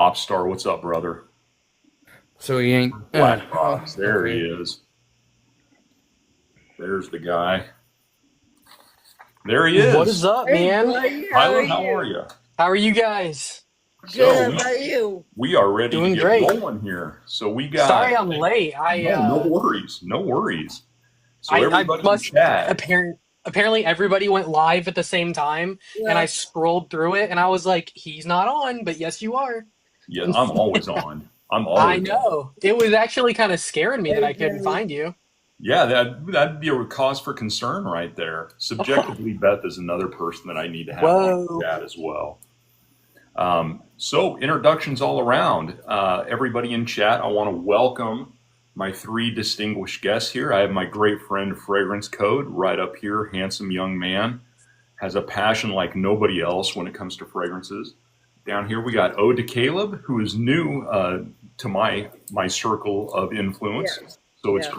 Popstar, what's up, brother? So he ain't. Black Box. There he Okay. is. There's the guy. There he What is is. up, Hey, man? buddy, how are Tyler, how are you? you? How are you guys? So Good, we how about you? we are ready to Doing get great. rolling here. So we Sorry got I'm late. no worries, no worries. So I everybody in must chat, apparently everybody went live at the same time, and I Yeah, scrolled through it, and I was like, he's not on, but yes, you are. yeah, I'm always on. I'm I always on. know. It was actually kind of scaring me that I couldn't okay. find you. Yeah, that'd be a cause for concern right there. Subjectively, Beth is another person that I need to have on the Whoa. chat as well. So introductions all around. Everybody in chat, I want to welcome my three distinguished guests here. I have my great friend Fragrance Code right up here, handsome young man, has a passion like nobody else when it comes to fragrances. Down here we got Ode to Caleb, who is new to my circle of influence. Yes, So it's yes,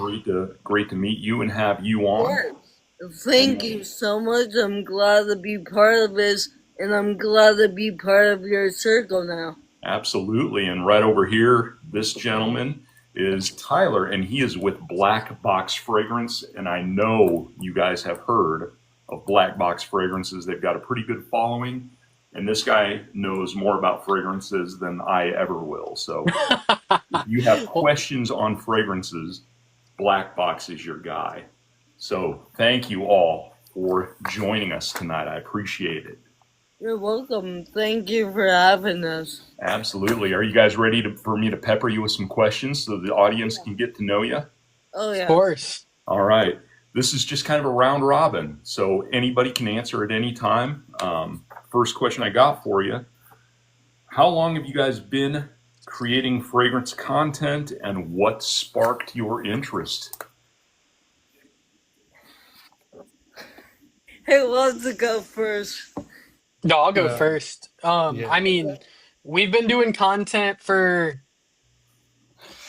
great to meet you and have you on. yes. And Thank you so much. I'm glad to be part of this, and I'm glad to be part of your circle now. absolutely. And right over here, this gentleman is Tyler, and he is with Black Box Fragrance. And I know you guys have heard of Black Box Fragrances. They've got a pretty good following. And this guy knows more about fragrances than I ever will. So if you have Well, questions on fragrances, Black Box is your guy. So thank you all for joining us tonight. I appreciate it. You're welcome. Thank you for having us. Absolutely. Are you guys ready for me to pepper you with some questions so the audience Yeah. can get to know you? Oh, of yeah. course. All right. This is just kind of a round robin, so anybody can answer at any time. First question I got for you: how long have you guys been creating fragrance content, and what sparked your interest? Who wants to go first? No, I'll go Uh, first. yeah. I mean, we've been doing content for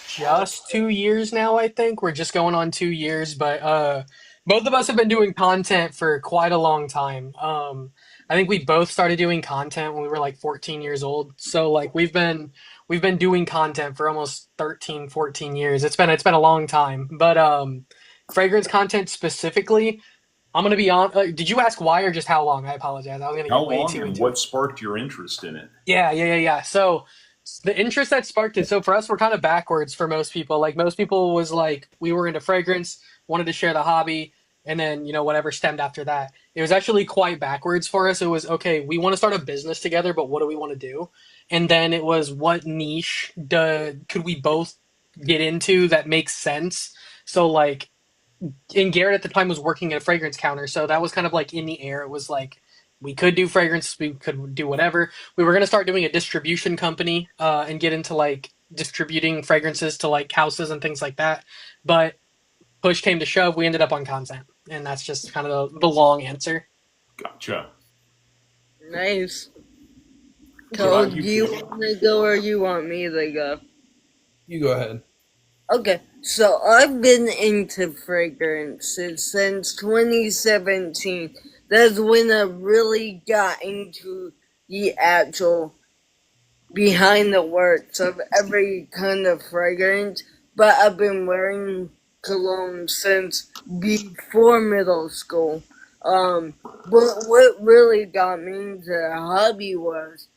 just 2 years now, I think. We're just going on 2 years, but both of us have been doing content for quite a long time. I think we both started doing content when we were like 14 years old. So like we've been doing content for almost 13, 14 years. It's been a long time. But fragrance content specifically, I'm gonna be on did you ask why or just how long? I apologize. I was gonna How get way long too and into what it. sparked your interest in it? Yeah. So the interest that sparked it. So for us, we're kind of backwards for most people. Like most people was like we were into fragrance, wanted to share the hobby, and then whatever stemmed after that. It was actually quite backwards for us. It was okay. We want to start a business together, but what do we want to do? And then it was what niche could we both get into that makes sense. So like and Garrett at the time was working at a fragrance counter, so that was kind of like in the air. It was like we could do fragrance, we could do whatever. We were gonna start doing a distribution company and get into like distributing fragrances to like houses and things like that. But push came to shove, we ended up on content, and that's just kind of the long answer. Gotcha. Nice. What about Code, you, do you Caleb? want to go or you want me to go? You go ahead. Okay, so I've been into fragrances since 2017. That's when I really got into the actual behind the works of every kind of fragrance. But I've been wearing cologne since before middle school. But what really got me into the hobby was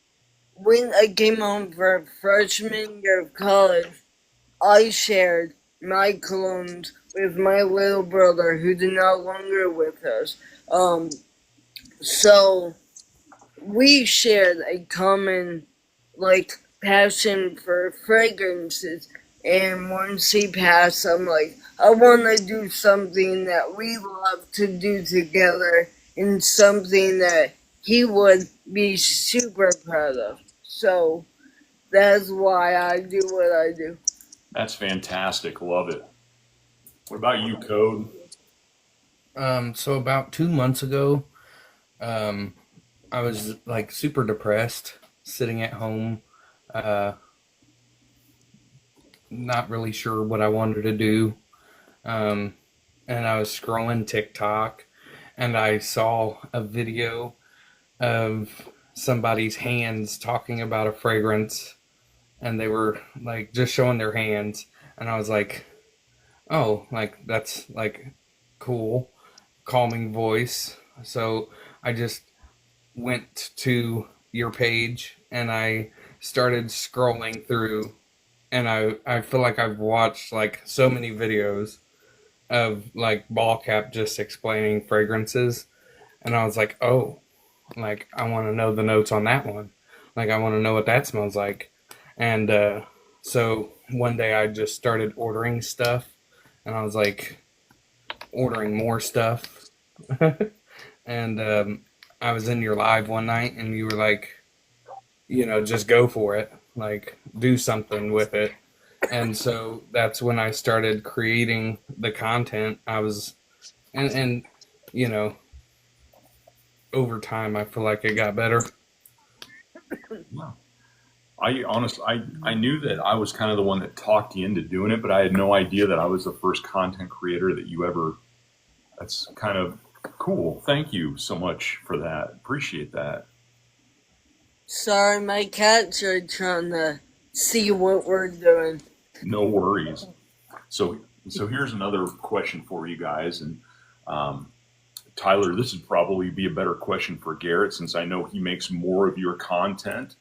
when I came home for freshman year of college. I shared my colognes with my little brother, who's no longer with us. Um, so we shared a common like passion for fragrances. And once he passed, I'm like, I want to do something that we love to do together, and something that he would be super proud of. So that's why I do what I do. That's fantastic. Love it. What about you, Code? So about 2 months ago, um, I was like super depressed, sitting at home, uh, not really sure what I wanted to do. Um, and I was scrolling TikTok, and I saw a video of somebody's hands talking about a fragrance, and they were like just showing their hands, and I was like, oh, like that's like cool, calming voice. So I just went to your page and I started scrolling through, and I feel like I've watched like so many videos of like BallCap just explaining fragrances, and I was like, oh, like I want to know the notes on that one, like I want to know what that smells like, and so one day I just started ordering stuff, and I was like ordering more stuff, and I was in your live one night, and you were like, just go for it, like do something with it. And so that's when I started creating the content. I was, and you know, over time, I feel like it got better. Yeah. I honestly, I knew that I was kind of the one that talked you into doing it, but I had no idea that I was the first content creator that you ever. That's kind of cool. Thank you so much for that. Appreciate that. Sorry, my cats are trying to see what we're doing. No worries. So, so here's another question for you guys, and um, Tyler, this would probably be a better question for Garrett since I know he makes more of your content.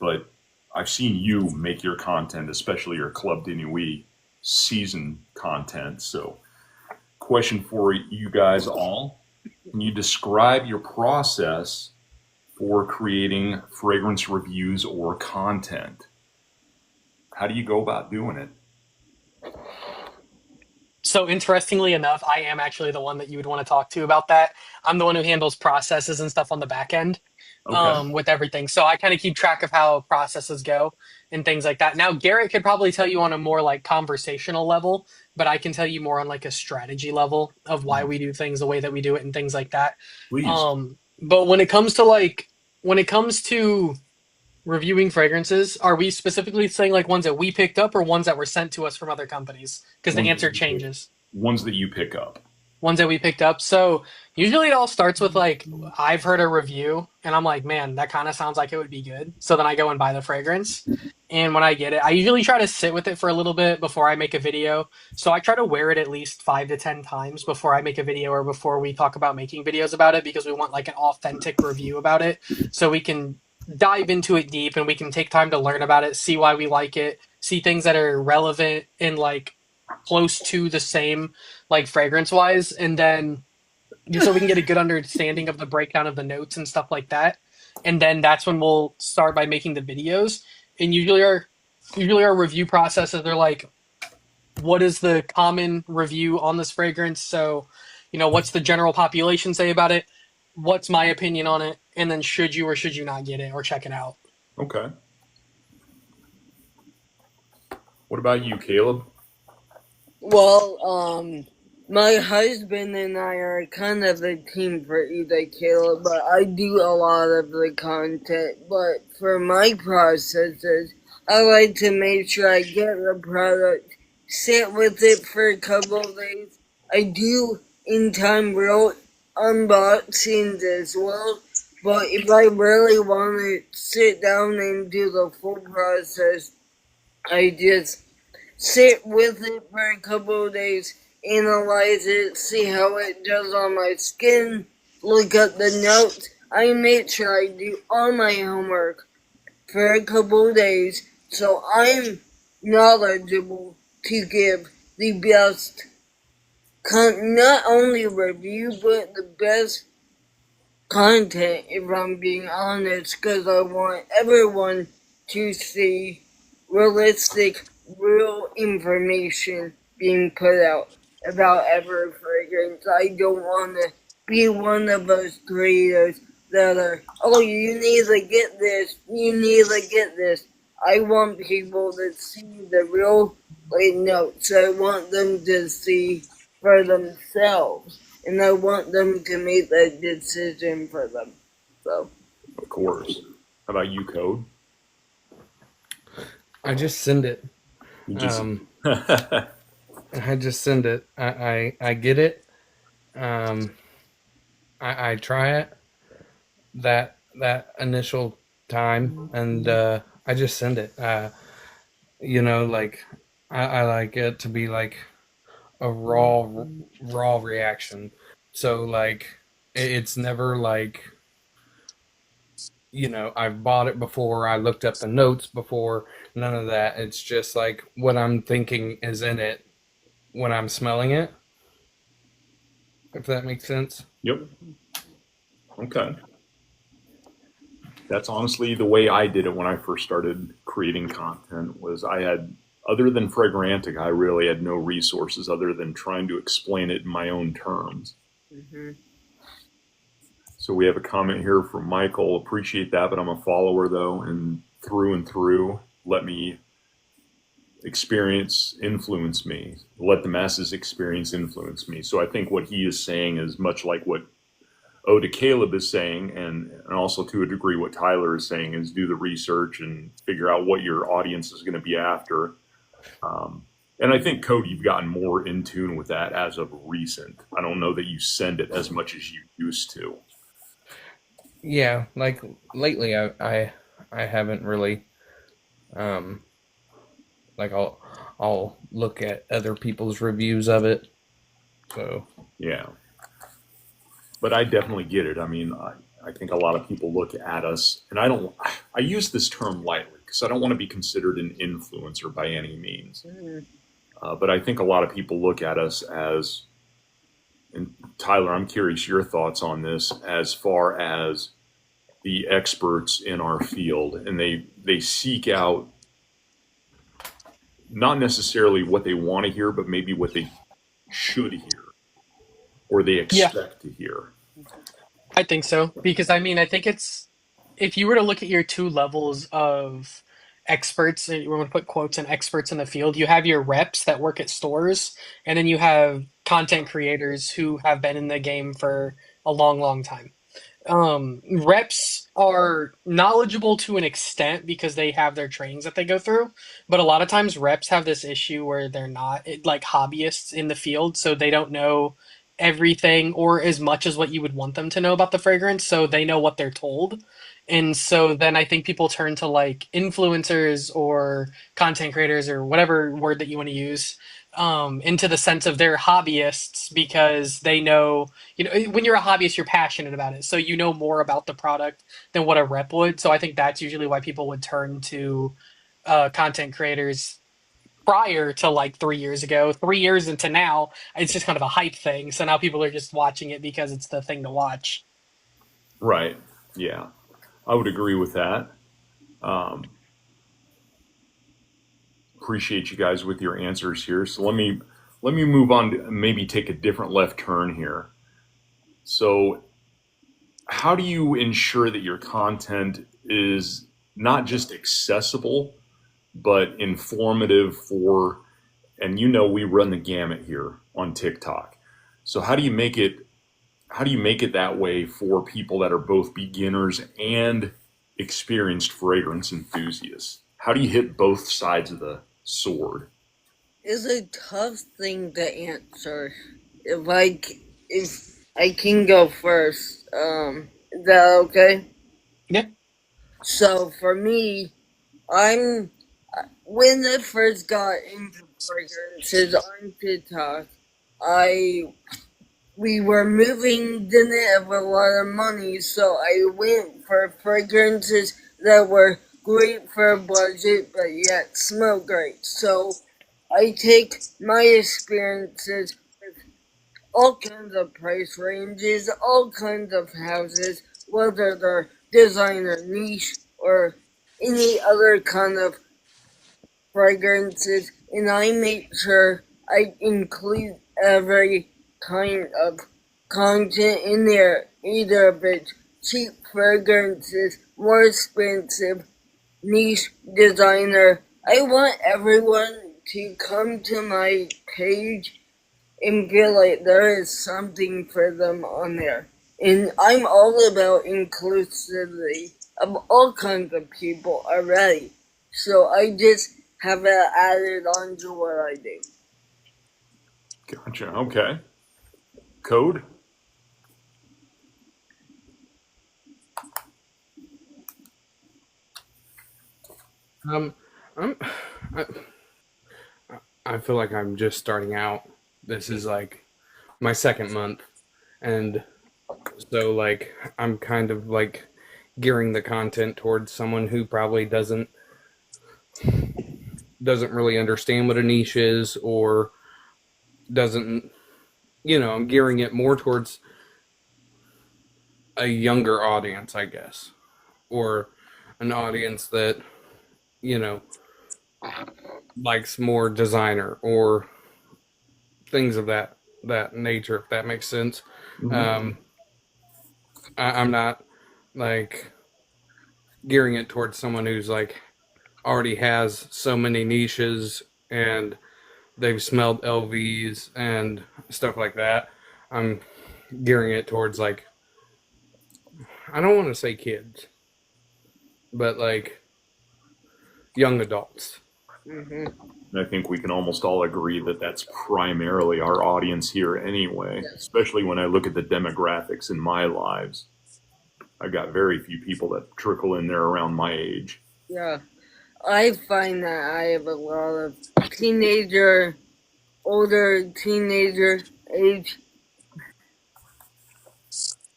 But I've seen you make your content, especially your Club de Nuit season content. So, question for you guys all: can you describe your process for creating fragrance reviews or content? How do you go about doing it? So interestingly enough, I am actually the one that you would want to talk to about that. I'm the one who handles processes and stuff on the back end, Okay. with everything. So I kind of keep track of how processes go and things like that. Now, Garrett could probably tell you on a more like conversational level, but I can tell you more on like a strategy level of why we do things the way that we do it and things like that. Please. But when it comes to reviewing fragrances, are we specifically saying like ones that we picked up or ones that were sent to us from other companies? Because the Ones that answer you pick, changes. ones that you pick up. Ones that we picked up. So usually it all starts with like I've heard a review and I'm like, man, that kind of sounds like it would be good. So then I go and buy the fragrance. And when I get it, I usually try to sit with it for a little bit before I make a video. So I try to wear it at least 5 to 10 times before I make a video or before we talk about making videos about it because we want like an authentic review about it. So we can dive into it deep and we can take time to learn about it, see why we like it, see things that are relevant and like close to the same like fragrance wise, and then so we can get a good understanding of the breakdown of the notes and stuff like that. And then that's when we'll start by making the videos. And usually our review processes are like, what is the common review on this fragrance? So, what's the general population say about it? What's my opinion on it? And then should you or should you not get it or check it out? Okay. What about you, Caleb? Well, my husband and I are kind of a team for either Caleb, but I do a lot of the content. But for my processes, I like to make sure I get the product, sit with it for a couple of days. I do in time real unboxings as well. But if I really want to sit down and do the full process, I just sit with it for a couple of days, analyze it, see how it does on my skin, look at the notes. I make sure I do all my homework for a couple of days so I'm knowledgeable to give the best, not only review, but the best content, if I'm being honest, because I want everyone to see realistic, real information being put out about every fragrance. I don't want to be one of those creators that are, oh, you need to get this, you need to get this. I want people to see the real notes. I want them to see for themselves, and I want them to make that decision for them. So, Of course. How about you, Code? I just send it. You just. I just send it. I get it. Um, I try it that initial time, and I just send it. Like I like it to be like a raw reaction. So like it's never like I've bought it before, I looked up the notes before, none of that. It's just like what I'm thinking is in it when I'm smelling it, if that makes sense. Yep. Okay. That's honestly the way I did it when I first started creating content. Was I had, other than Fragrantica, I really had no resources other than trying to explain it in my own terms. Mm-hmm. So we have a comment here from Michael. Appreciate that, but I'm a follower though, and through, let me influence me. Let the masses experience influence me. So I think what he is saying is much like what to Kaleb is saying, and also to a degree what Tyler is saying, is do the research and figure out what your audience is going to be after. And I think, Cody, you've gotten more in tune with that as of recent. I don't know that you send it as much as you used to. Yeah, like lately I haven't really um like I'll look at other people's reviews of it. So Yeah. But I definitely get it. I mean, I think a lot of people look at us, and I use this term lightly because I don't want to be considered an influencer by any means. Mm-hmm. But I think a lot of people look at us as, and Tyler, I'm curious your thoughts on this, as far as the experts in our field, and they seek out not necessarily what they want to hear, but maybe what they should hear or they Yeah, expect to hear. I think so. Because I mean, I think it's if you were to look at your two levels of experts, and we're going to put quotes and experts in the field, you have your reps that work at stores, and then you have content creators who have been in the game for a long, long time. Reps are knowledgeable to an extent because they have their trainings that they go through, but a lot of times reps have this issue where they're not like hobbyists in the field, so they don't know everything or as much as what you would want them to know about the fragrance, so they know what they're told. And so then I think people turn to like influencers or content creators or whatever word that you want to use, into the sense of they're hobbyists because they know, when you're a hobbyist, you're passionate about it, so you know more about the product than what a rep would. So I think that's usually why people would turn to content creators prior to like 3 years ago. 3 years into now, it's just kind of a hype thing. So now people are just watching it because it's the thing to watch. Right. Yeah. I would agree with that. Um, Appreciate you guys with your answers here. So let me move on to maybe take a different left turn here. So how do you ensure that your content is not just accessible but informative for, and we run the gamut here on TikTok. So how do you make it that way for people that are both beginners and experienced fragrance enthusiasts? How do you hit both sides of the sword? It's a tough thing to answer. If I can go first, is that okay? Yeah. So for me, I'm when I first got into fragrances on TikTok, I we were moving, didn't have a lot of money, so I went for fragrances that were great for a budget but yet smell great. So I take my experiences with all kinds of price ranges, all kinds of houses, whether they're designer niche or any other kind of fragrances, and I make sure I include every kind of content in there, either if it's cheap fragrances, more expensive, niche designer. I want everyone to come to my page and feel like there is something for them on there. And I'm all about inclusivity of all kinds of people already. So I just have it added on to what I do. Gotcha. Okay. Code? Um, I'm, I, I feel like I'm just starting out. This is like my second month, and so like I'm kind of like gearing the content towards someone who probably doesn't really understand what a niche is, or doesn't, I'm gearing it more towards a younger audience, I guess, or an audience that, you know, likes more designer or things of that nature, if that makes sense. Um, I'm not like gearing it towards someone who's like already has so many niches and they've smelled LVs and stuff like that. I'm gearing it towards like, I don't want to say kids, but like young adults. Hmm. And I think we can almost all agree that that's primarily our audience here anyway, especially when I look at the demographics in my lives. I've got very few people that trickle in there around my age. Yeah. I find that I have a lot of teenager, older teenager age.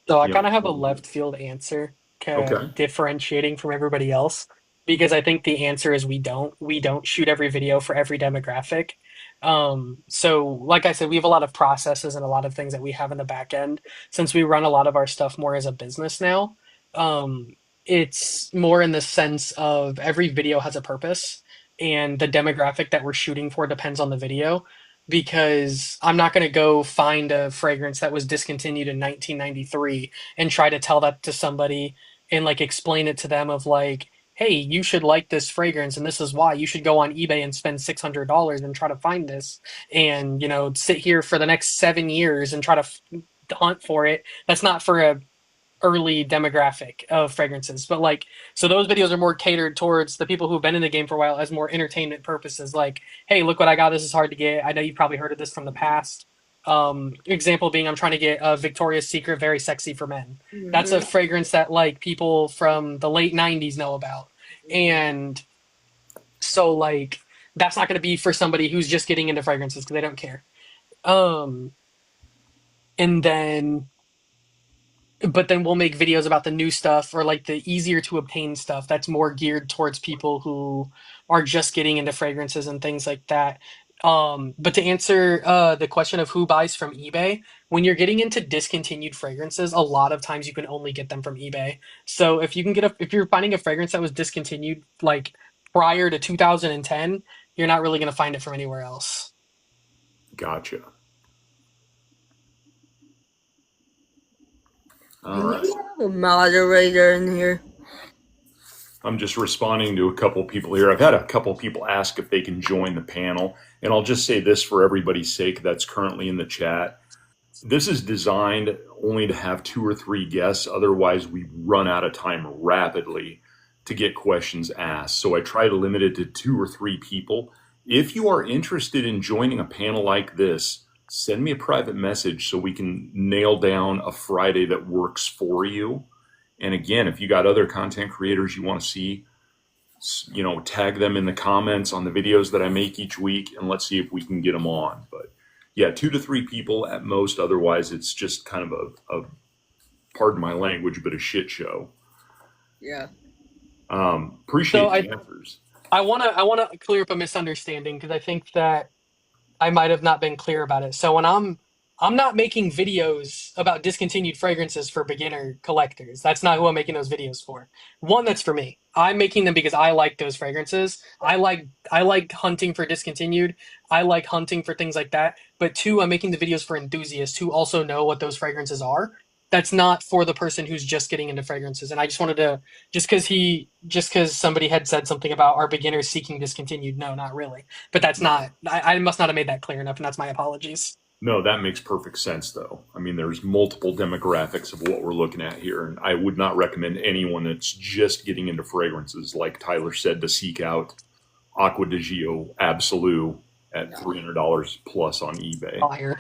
So I Yeah. kind of have a left field answer, Okay. differentiating from everybody else, because I think the answer is we don't shoot every video for every demographic. So like I said, we have a lot of processes and a lot of things that we have in the back end since we run a lot of our stuff more as a business now. Um, it's more in the sense of every video has a purpose, and the demographic that we're shooting for depends on the video. Because I'm not going to go find a fragrance that was discontinued in 1993 and try to tell that to somebody and like explain it to them of like, hey, you should like this fragrance and this is why you should go on eBay and spend $600 and try to find this and sit here for the next 7 years and try to hunt for it. That's not for a early demographic of fragrances. But like, so those videos are more catered towards the people who've been in the game for a while as more entertainment purposes. Like, hey, look what I got. This is hard to get. I know you've probably heard of this from the past. Example being, I'm trying to get a Victoria's Secret Very Sexy for Men. That's a Hmm. fragrance that like people from the late 90s know about. And so like, that's not going to be for somebody who's just getting into fragrances because they don't care. Um, and then but then we'll make videos about the new stuff or like the easier to obtain stuff that's more geared towards people who are just getting into fragrances and things like that. But to answer the question of who buys from eBay, when you're getting into discontinued fragrances, a lot of times you can only get them from eBay. So if you're finding a fragrance that was discontinued like prior to 2010, you're not really going to find it from anywhere else. Gotcha. All Do we right. have a moderator in here? I'm just responding to a couple people here. I've had a couple people ask if they can join the panel, and I'll just say this for everybody's sake that's currently in the chat. This is designed only to have 2 or 3 guests. Otherwise, we run out of time rapidly to get questions asked. So I try to limit it to 2 or 3 people. If you are interested in joining a panel like this, send me a private message so we can nail down a Friday that works for you. And again, if you got other content creators you want to see, tag them in the comments on the videos that I make each week, and let's see if we can get them on. But yeah, 2 to 3 people at most. Otherwise, it's just kind of pardon my language, but a shit show. Yeah. So Appreciate the answers. I wanna clear up a misunderstanding because I think that I might have not been clear about it. So when I'm not making videos about discontinued fragrances for beginner collectors. That's not who I'm making those videos for. One, that's for me. I'm making them because I like those fragrances. I like hunting for discontinued. I like hunting for things like that. But two, I'm making the videos for enthusiasts who also know what those fragrances are. That's not for the person who's just getting into fragrances. And I just wanted to just because somebody had said something about our beginners seeking discontinued. No, not really. But that's not. I must not have made that clear enough, and that's my apologies. No, that makes perfect sense, though. I mean, there's multiple demographics of what we're looking at here, and I would not recommend anyone that's just getting into fragrances, like Tyler said, to seek out Aqua di Gio Absolute at $300 plus on eBay. Fire.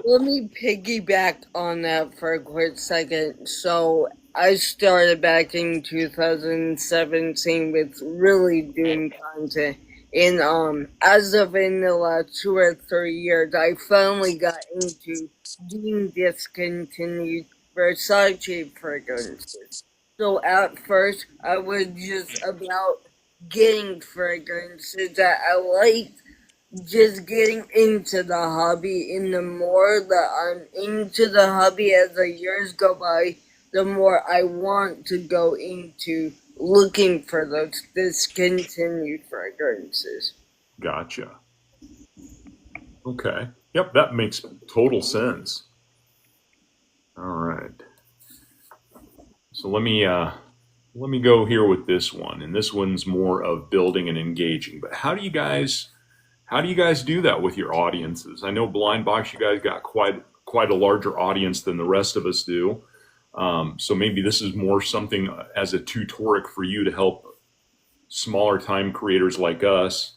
Let me piggyback on that for a quick second. So, I started back in 2017 with really doing content. And as of in the last 2 or 3 years, I finally got into doing discontinued Versace fragrances. So at first, I was just about getting fragrances that I liked, just getting into the hobby, and the more that I'm into the hobby as the years go by, the more I want to go into looking for those discontinued fragrances. Gotcha. Okay. Yep, that makes total sense. All right. So let me go here with this one, and this one's more of building and engaging. But how do you guys do that with your audiences? I know Blind Box, you guys got quite a larger audience than the rest of us do. So maybe this is more something as a tutorial for you to help smaller time creators like us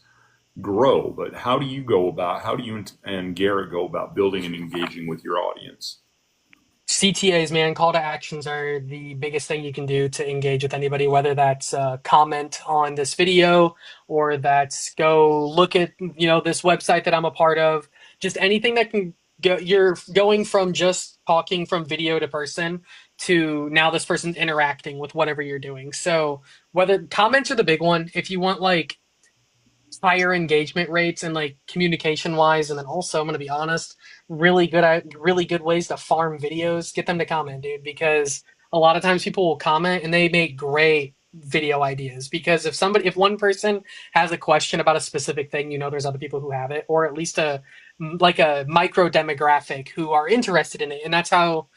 grow. But how do you and Garrett go about building and engaging with your audience? CTAs, man, call to actions are the biggest thing you can do to engage with anybody, whether that's comment on this video or that's go look at, this website that I'm a part of. Just anything that can go, you're going from just talking from video to person to now this person's interacting with whatever you're doing. So whether comments are the big one, if you want like higher engagement rates and like communication wise, and then also I'm gonna be honest, really good ways to farm videos. Get them to comment, dude, because a lot of times people will comment and they make great video ideas because if one person has a question about a specific thing, there's other people who have it, or at least a micro demographic who are interested in it. And that's how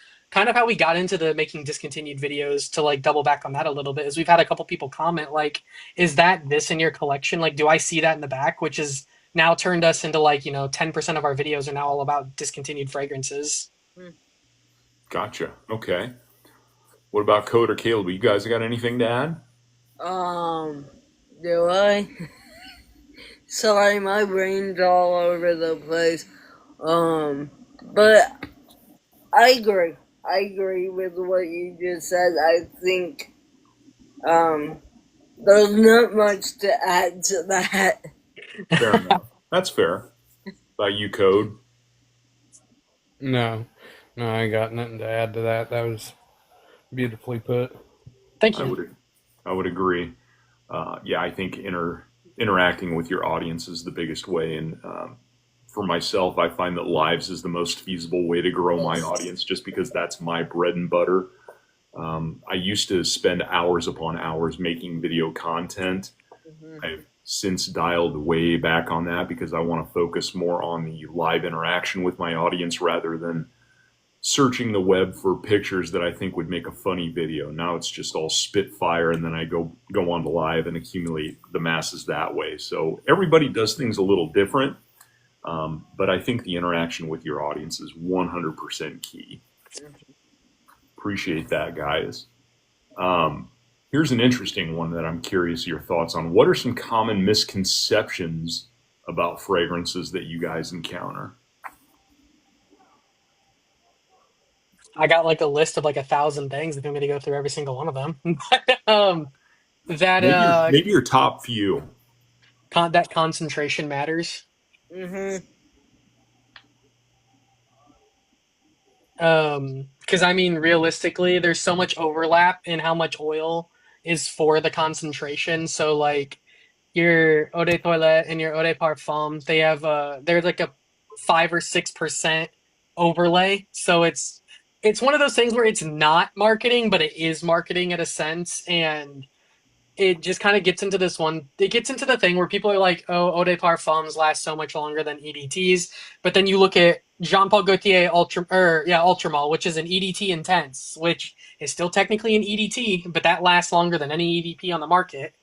we got into the making discontinued videos. To like double back on that a little bit, is we've had a couple people comment like, is that this in your collection? Like, do I see that in the back? Which is now turned us into like, 10% of our videos are now all about discontinued fragrances. Gotcha. Okay. What about Code or Caleb? You guys got anything to add? Um, do I? Sorry, my brain's all over the place. But I agree. I agree with what you just said. I think um, there's not much to add to that. Fair enough. That's fair. By you, Code. No, no, I ain't got nothing to add to that. That was beautifully put. Thank I you. would I would agree. Yeah, I think interacting with your audience is the biggest way. And for myself, I find that lives is the most feasible way to grow my audience, just because that's my bread and butter. I used to spend hours upon hours making video content. Mhm. I've since dialed way back on that because I want to focus more on the live interaction with my audience rather than searching the web for pictures that I think would make a funny video. Now it's just all spitfire, and then I go on to live and accumulate the masses that way. So everybody does things a little different, but I think the interaction with your audience is 100% key. Appreciate that, guys. Here's an interesting one that I'm curious your thoughts on. What are some common misconceptions about fragrances that you guys encounter? I got like a list of like 1,000 things if you want me to go through every single one of them. But, that Maybe your top few. that concentration matters. Mhm. Because I mean, realistically, there's so much overlap in how much oil is for the concentration. So like your eau de toilette and your eau de parfum, they're like a 5 or 6% overlay. So it's one of those things where it's not marketing, but it is marketing in a sense. And it just kind of gets into it gets into the thing where people are like, oh, eau de parfums last so much longer than EDTs. But then you look at Jean Paul Gaultier Ultramall, which is an EDT intense, which is still technically an EDT, but that lasts longer than any EDP on the market.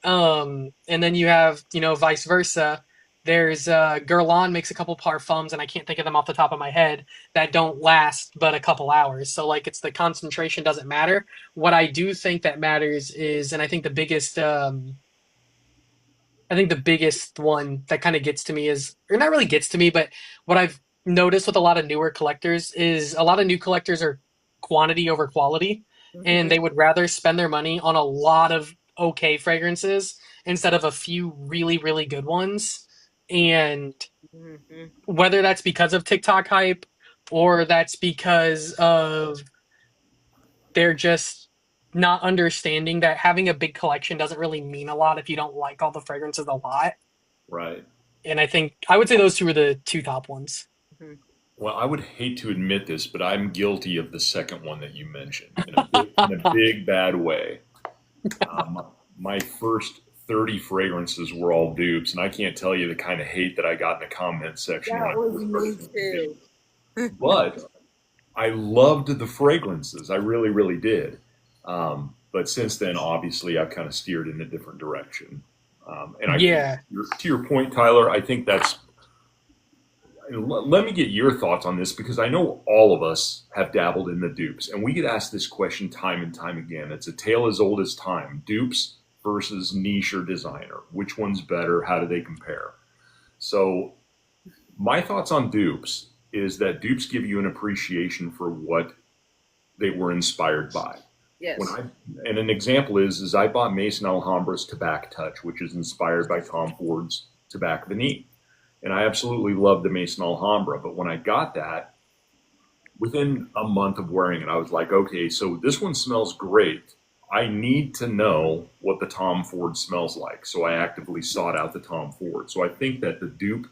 And then you have, vice versa. There's Guerlain makes a couple parfums, and I can't think of them off the top of my head, that don't last but a couple hours. So like, it's the concentration doesn't matter. What I do think that matters is, and I think the biggest one that kind of gets to me is, or not really gets to me, but what I've noticed with a lot of newer collectors is a lot of new collectors are quantity over quality. and they would rather spend their money on a lot of okay fragrances instead of a few really, really good ones. And Mm-hmm. whether that's because of TikTok hype or that's because of they're just not understanding that having a big collection doesn't really mean a lot if you don't like all the fragrances a lot. Right. And I think I would say those two are the two top ones. Mm-hmm. Well, I would hate to admit this, but I'm guilty of the second one that you mentioned in a big bad way. My first 30 fragrances were all dupes, and I can't tell you the kind of hate that I got in the comment section when That I was first me started doing too. dupes. But I loved the fragrances. I really, really did. But since then, obviously, I've kind of steered in a different direction. And I think, Yeah. to your point, Tyler, I think that's. Let me get your thoughts on this because I know all of us have dabbled in the dupes, and we get asked this question time and time again. It's a tale as old as time: dupes versus niche or designer. Which one's better? How do they compare? So, my thoughts on dupes is that dupes give you an appreciation for what they were inspired by. When Yes. I and an example is I bought Mason Alhambra's Tobacco Touch, which is inspired by Tom Ford's Tobacco Vanille, and I absolutely love the Mason Alhambra. But when I got that, within a month of wearing it, I was like, okay, so this one smells great. I need to know what the Tom Ford smells like, so I actively sought out the Tom Ford. So I think that the dupe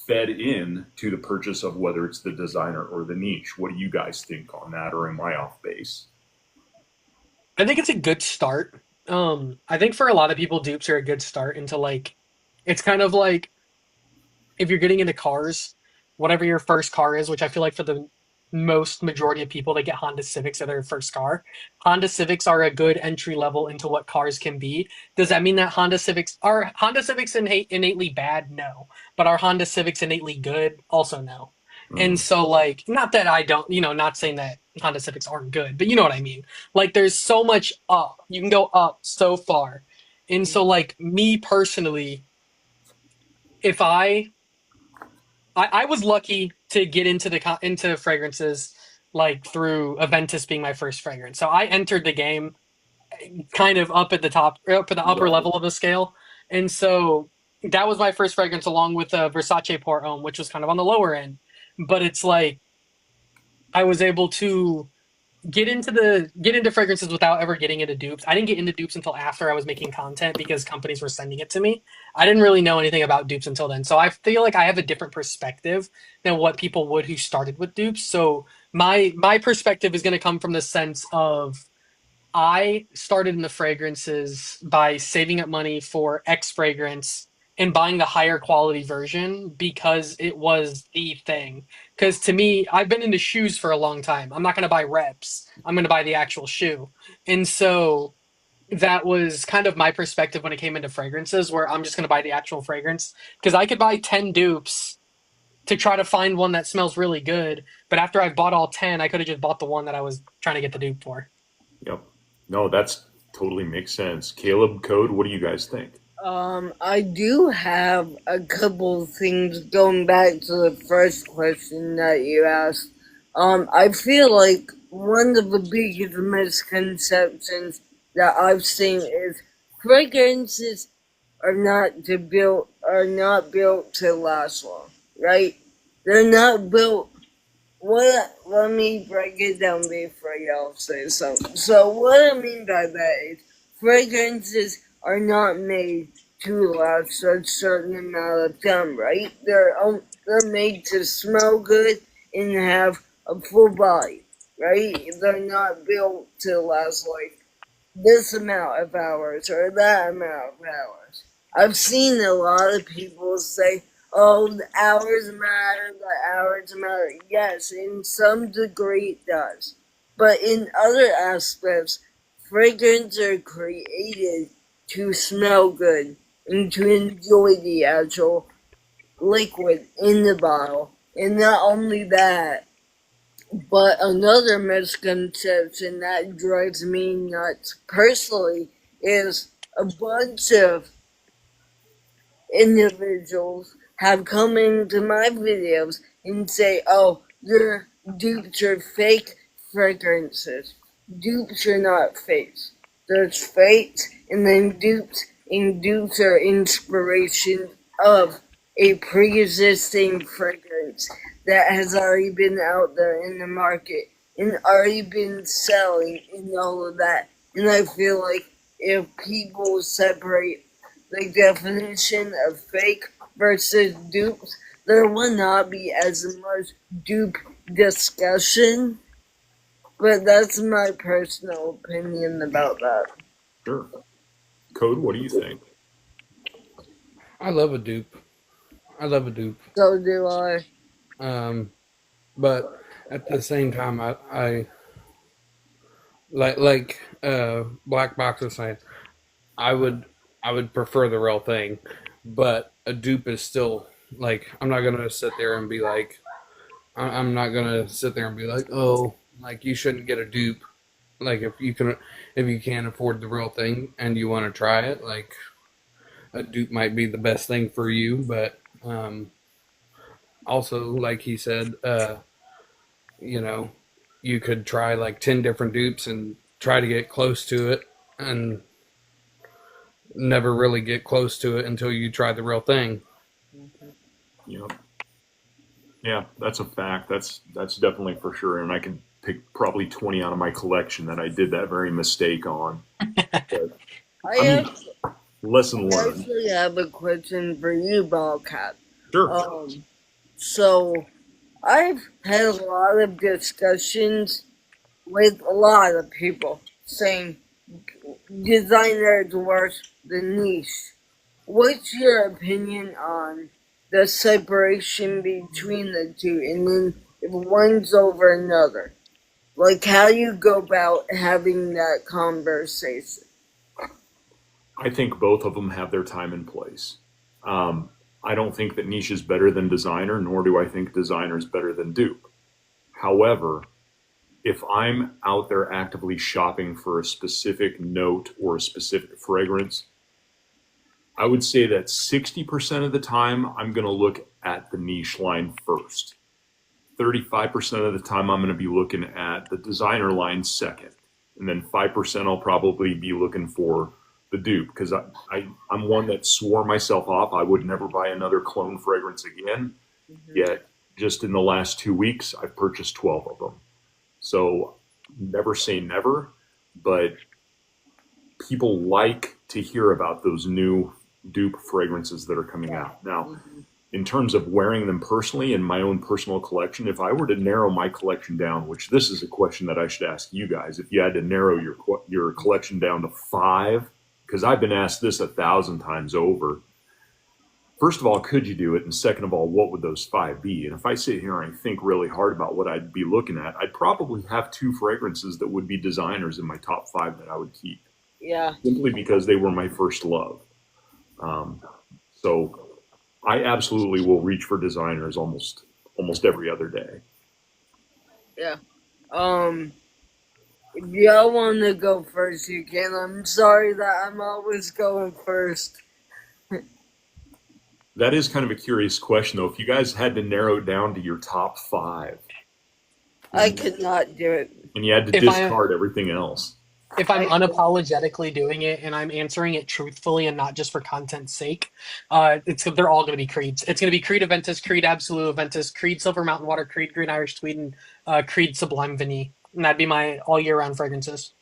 fed in to the purchase of whether it's the designer or the niche. What do you guys think on that, or am I off base? I think it's a good start. I think for a lot of people, dupes are a good start into like, it's kind of like if you're getting into cars, whatever your first car is, which I feel like for the most majority of people, they get Honda Civics as their first car. Honda Civics are a good entry level into what cars can be. Does that mean that Honda Civics innately bad? No. But are Honda Civics innately good? Also no. And Mm, so like not that I don't, not saying that Honda Civics aren't good, but you know what I mean. Like there's so much up. You can go up so far. And so like me personally, if I was lucky to get into into fragrances like through Aventus being my first fragrance. So I entered the game kind of up at the top, up at the upper right. level of the scale, and so that was my first fragrance, along with Versace Pour Homme, which was kind of on the lower end. But it's like I was able to get into fragrances without ever getting into dupes. I didn't get into dupes until after I was making content because companies were sending it to me. I didn't really know anything about dupes until then. So I feel like I have a different perspective than what people would who started with dupes. So my perspective is going to come from the sense of I started in the fragrances by saving up money for X fragrance and buying the higher quality version because it was the thing. Because to me, I've been into shoes for a long time. I'm not going to buy reps, I'm going to buy the actual shoe. And so that was kind of my perspective when it came into fragrances, where I'm just going to buy the actual fragrance. Because I could buy 10 dupes to try to find one that smells really good. But after I've bought all 10, I could have just bought the one that I was trying to get the dupe for. Yep. No, that's totally makes sense. Caleb, Code, what do you guys think? I do have a couple things going back to the first question that you asked. I feel like one of the biggest misconceptions that I've seen is fragrances are not built to last long, right? They're not built. What? Let me break it down before y'all say something. So what I mean by that is fragrances are not made to last a certain amount of time, right? They're made to smell good and have a full body, right? They're not built to last like this amount of hours or that amount of hours. I've seen a lot of people say, oh, the hours matter, the hours matter. Yes, in some degree it does. But in other aspects, fragrances are created to smell good and to enjoy the actual liquid in the bottle. And not only that, but another misconception that drives me nuts personally is a bunch of individuals have come into my videos and say, oh, your dupes are fake fragrances. dupes are not fakes. There's fakes and then dupes, and dupes are inspiration of a pre-existing fragrance that has already been out there in the market and already been selling and all of that. And I feel like if people separate the definition of fake versus dupes, there will not be as much dupe discussion. But that's my personal opinion about that. Sure. Code, what do you think? I love a dupe. I love a dupe. So do I. But at the same time, I like Black Box was saying, I would I would prefer the real thing, but a dupe is still like I'm not gonna sit there and be like I'm not gonna sit there and be like, oh, like you shouldn't get a dupe. Like if you can't afford the real thing and you want to try it, like a dupe might be the best thing for you. But also, like he said, you know, you could try like 10 different dupes and try to get close to it, and never really get close to it until you try the real thing. Yep. Yeah, that's a fact. That's definitely for sure. And I can pick probably 20 out of my collection that I did that very mistake on. But, I mean, lesson I learned. actually have a question for you, BallCast. Sure. So I've had a lot of discussions with a lot of people saying designer is worse than niche. What's your opinion on the separation between the two, and then if one's over another? Like, how you go about having that conversation? I think both of them have their time and place. I don't think that niche is better than designer, nor do I think designer is better than dupe. However, if I'm out there actively shopping for a specific note or a specific fragrance, I would say that 60% of the time I'm going to look at the niche line first. 35% of the time I'm going to be looking at the designer line second. And then 5% I'll probably be looking for the dupe, because I'm one that swore myself off I would never buy another clone fragrance again. Yet, just in the last 2 weeks, I've purchased 12 of them. So, never say never, but people like to hear about those new dupe fragrances that are coming out. Now, in terms of wearing them personally in my own personal collection, if I were to narrow my collection down, which this is a question that I should ask you guys, if you had to narrow your collection down to 5, because I've been asked this 1,000 times over. First of all, could you do it? And second of all, what would those 5 be? And if I sit here and I think really hard about what I'd be looking at, I'd probably have 2 fragrances that would be designers in my top 5 that I would keep. Yeah. Simply because they were my first love. So I absolutely will reach for designers almost every other day. Yeah. If y'all want to go first, you can. I'm sorry that I'm always going first. That is kind of a curious question, though. If you guys had to narrow it down to your top 5, I could not do it. and you had to discard everything else. If I'm unapologetically doing it and I'm answering it truthfully and not just for content's sake, they're all going to be Creeds. It's going to be Creed Aventus, Creed Absolute Aventus, Creed Silver Mountain Water, Creed Green Irish Tweed, and Creed Sublime Vanille. And that'd be my all year round fragrances.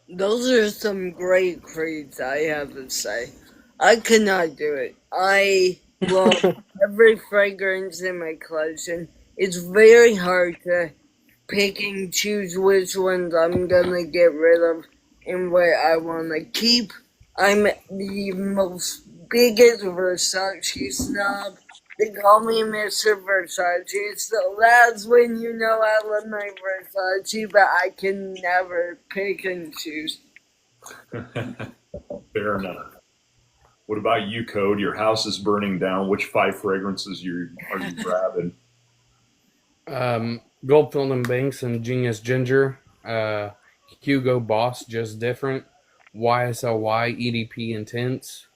Those are some great creeds, I have to say. I could not do it. I love every fragrance in my collection. It's very hard to pick and choose which ones I'm gonna get rid of and what I wanna keep. I'm the most biggest Versace snob. They call me Mr. Versace, so that's when you know I love my Versace, but I can never pick and choose. Fair enough. What about you, Code? Your house is burning down. Which 5 fragrances are you grabbing? Goldfield and Banks and Genius Ginger, Hugo Boss Just Different, YSLY EDP Intense,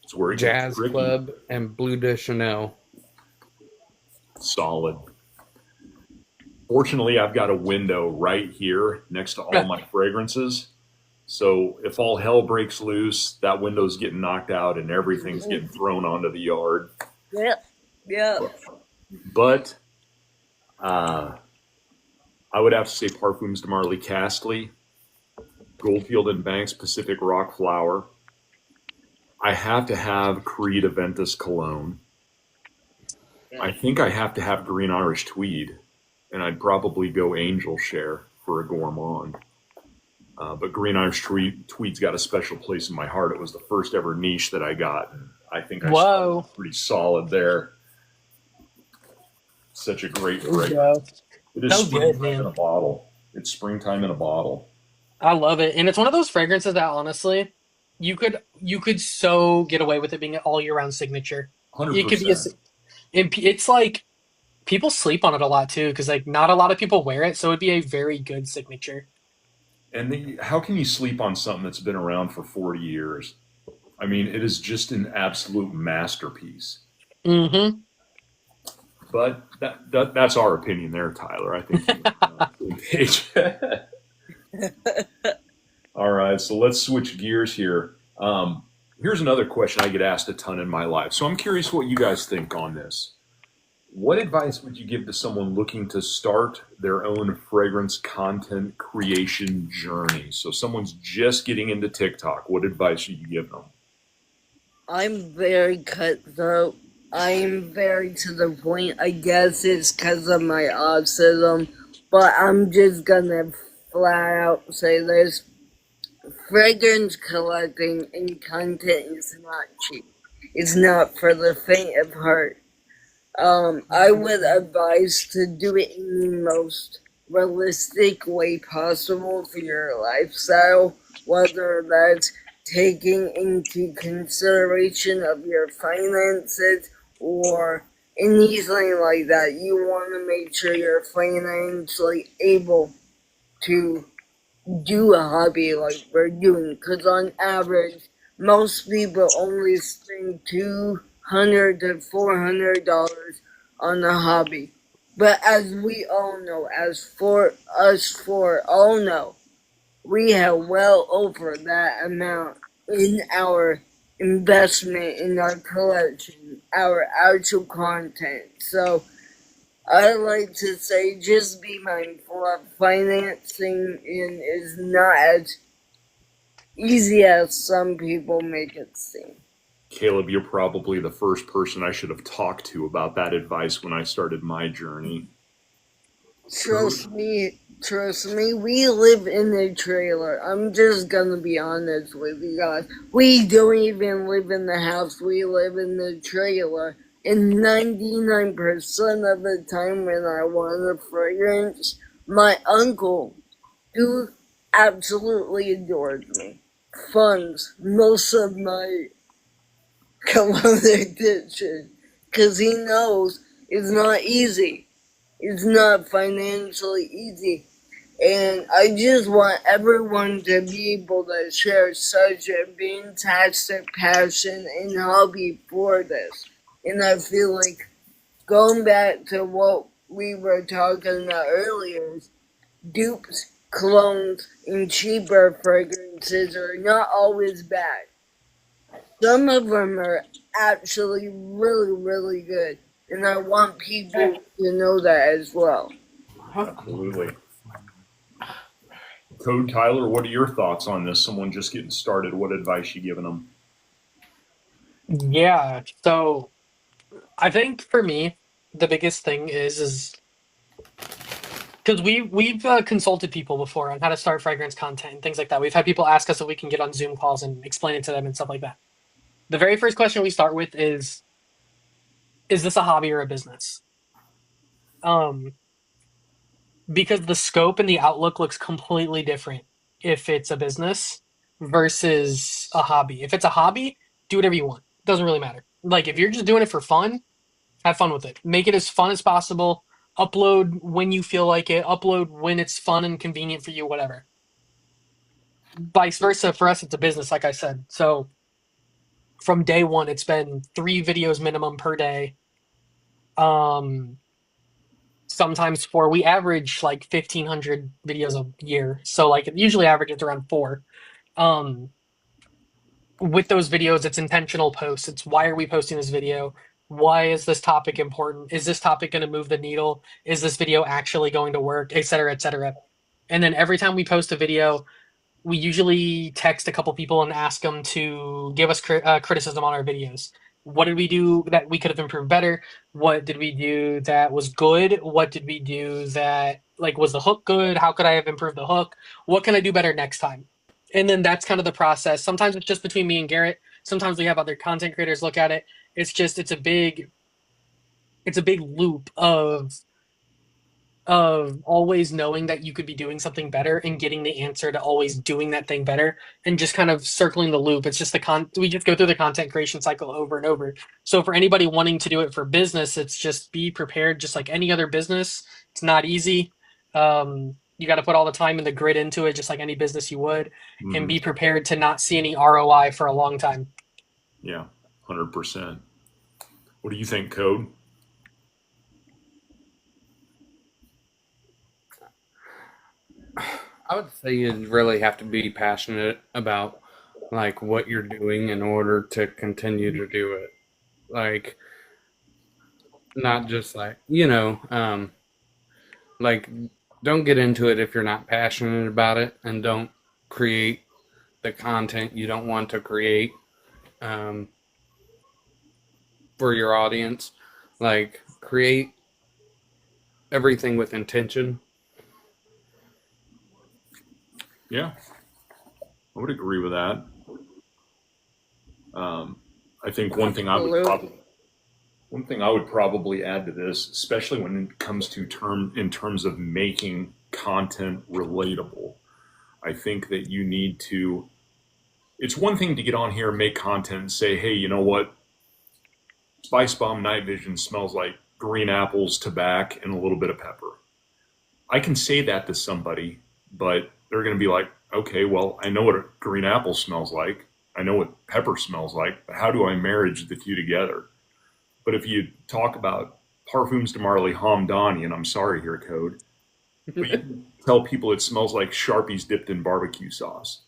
It's where it Jazz gets tricky. Club, and Bleu de Chanel. Solid. Fortunately, I've got a window right here next to all my fragrances. So if all hell breaks loose, that window's getting knocked out and everything's getting thrown onto the yard. Yep. Yep. But I would have to say Parfums de Marley Castley, Goldfield and Banks Pacific Rock Flower. I have to have Creed Aventus Cologne. I think I have to have Green Irish Tweed, and I'd probably go Angel Share for a gourmand. But Green Irish Tweed's got a special place in my heart. It was the first ever niche that I got, and I think I started pretty solid there. Such a great fragrance. It is springtime in a bottle. It's springtime in a bottle. I love it, and it's one of those fragrances that honestly, you could so get away with it being an all year round signature. 100%. It could be it's like people sleep on it a lot too, because like not a lot of people wear it, so it'd be a very good signature. And how can you sleep on something that's been around for 40 years? I mean, it is just an absolute masterpiece. Mm-hmm. But that's our opinion there, Tyler. I think you're on the same page. All right, so let's switch gears here. Here's another question I get asked a ton in my life. So I'm curious what you guys think on this. What advice would you give to someone looking to start their own fragrance content creation journey? So someone's just getting into TikTok. What advice should you give them? I'm very cutthroat. I'm very to the point. I guess it's because of my autism, but I'm just gonna flat out say this. Fragrance collecting and content is not cheap. It's not for the faint of heart. I would advise to do it in the most realistic way possible for your lifestyle, whether that's taking into consideration of your finances or anything like that. You want to make sure you're financially able to do a hobby like we're doing, because on average, most people only spend $200 to $400 on a hobby. But as we all know, all know, we have well over that amount in our investment in our collection, our actual content. So I like to say just be mindful of financing is not as easy as some people make it seem. Kaleb, you're probably the first person I should have talked to about that advice when I started my journey. Trust me, we live in a trailer. I'm just gonna be honest with you guys. We don't even live in the house, we live in the trailer. And 99% of the time when I want a fragrance, my uncle, who absolutely adores me, funds most of my cologne addiction, because he knows it's not easy. It's not financially easy. And I just want everyone to be able to share such a fantastic passion and hobby for this. And I feel like going back to what we were talking about earlier, dupes, clones, and cheaper fragrances are not always bad. Some of them are actually really, really good. And I want people to know that as well. Absolutely. Code Tyler, what are your thoughts on this? Someone just getting started, what advice you giving them? Yeah, so I think for me, the biggest thing is because we've consulted people before on how to start fragrance content and things like that. We've had people ask us if we can get on Zoom calls and explain it to them and stuff like that. The very first question we start with is this a hobby or a business? Because the scope and the outlook looks completely different if it's a business versus a hobby. If it's a hobby, do whatever you want. It doesn't really matter. Like if you're just doing it for fun, have fun with it. Make it as fun as possible. Upload when you feel like it. Upload when it's fun and convenient for you, whatever. Vice versa, for us, it's a business, like I said. So from day one, it's been 3 videos minimum per day. sometimes 4. We average like 1,500 videos a year, so like it usually averages around 4. Um, with those videos, it's intentional posts. It's why are we posting this video? Why is this topic important? Is this topic going to move the needle? Is this video actually going to work? Et cetera, et cetera. And then every time we post a video, we usually text a couple people and ask them to give us criticism on our videos. What did we do that we could have improved better? What did we do that was good? What did we do that like was the hook good? How could I have improved the hook? What can I do better next time? And then that's kind of the process. Sometimes it's just between me and Garrett. Sometimes we have other content creators look at it. It's a big loop of always knowing that you could be doing something better and getting the answer to always doing that thing better and just kind of circling the loop. It's just we just go through the content creation cycle over and over. So for anybody wanting to do it for business, it's just be prepared, just like any other business. It's not easy. You got to put all the time and the grit into it, just like any business you would, and Hmm. be prepared to not see any ROI for a long time. Yeah, 100%. What do you think, Code? I would say you really have to be passionate about like what you're doing in order to continue to do it. Like not just like, like don't get into it if you're not passionate about it, and don't create the content you don't want to create um, for your audience. Like create everything with intention. Yeah, I would agree with that. Um, I think one thing I would probably add to this, especially when it comes to in terms of making content relatable, I think that you need to. It's one thing to get on here and make content and say, "Hey, you know what? Spice Bomb Night Vision smells like green apples, tobacco, and a little bit of pepper." I can say that to somebody, but they're going to be like, "Okay, well, I know what a green apple smells like. I know what pepper smells like. But how do I marriage the two together?" But if you talk about Parfums de Marley Hamdani, and I'm sorry here, Code, but you tell people it smells like Sharpies dipped in barbecue sauce,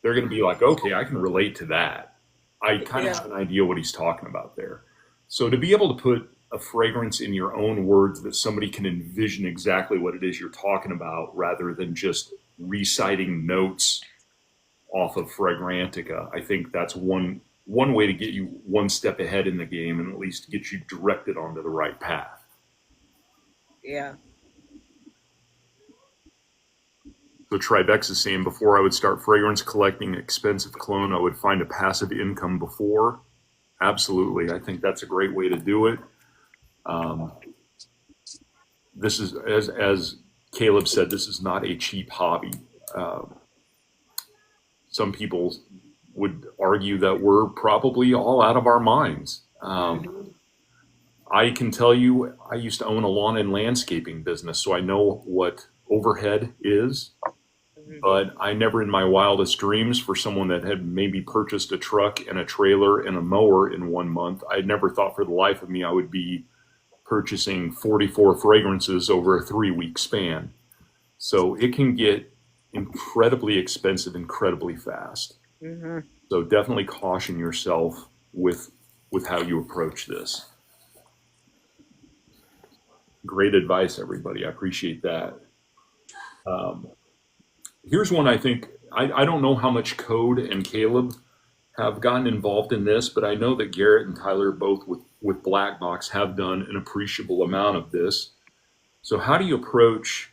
they're going to be like, okay, I can relate to that. I kind of Yeah. have an idea what he's talking about there. So to be able to put a fragrance in your own words that somebody can envision exactly what it is you're talking about rather than just reciting notes off of Fragrantica, I think that's one way to get you one step ahead in the game and at least get you directed onto the right path. Yeah. So Tribex is saying before I would start fragrance collecting expensive cologne, I would find a passive income before. Absolutely, I think that's a great way to do it. Um, this is as Kaleb said, this is not a cheap hobby. Uh, some people would argue that we're probably all out of our minds. Hmm. I can tell you, I used to own a lawn and landscaping business, so I know what overhead is. Hmm. But I never in my wildest dreams, for someone that had maybe purchased a truck and a trailer and a mower in 1 month, I had never thought for the life of me I would be purchasing 44 fragrances over a 3 week span. So it can get incredibly expensive incredibly fast. Hmm. So definitely caution yourself with how you approach this. Great advice, everybody. I appreciate that. Um, Here's one I think I don't know how much Code and Kaleb have gotten involved in this, but I know that Garrett and Tyler both with Black Box have done an appreciable amount of this. So how do you approach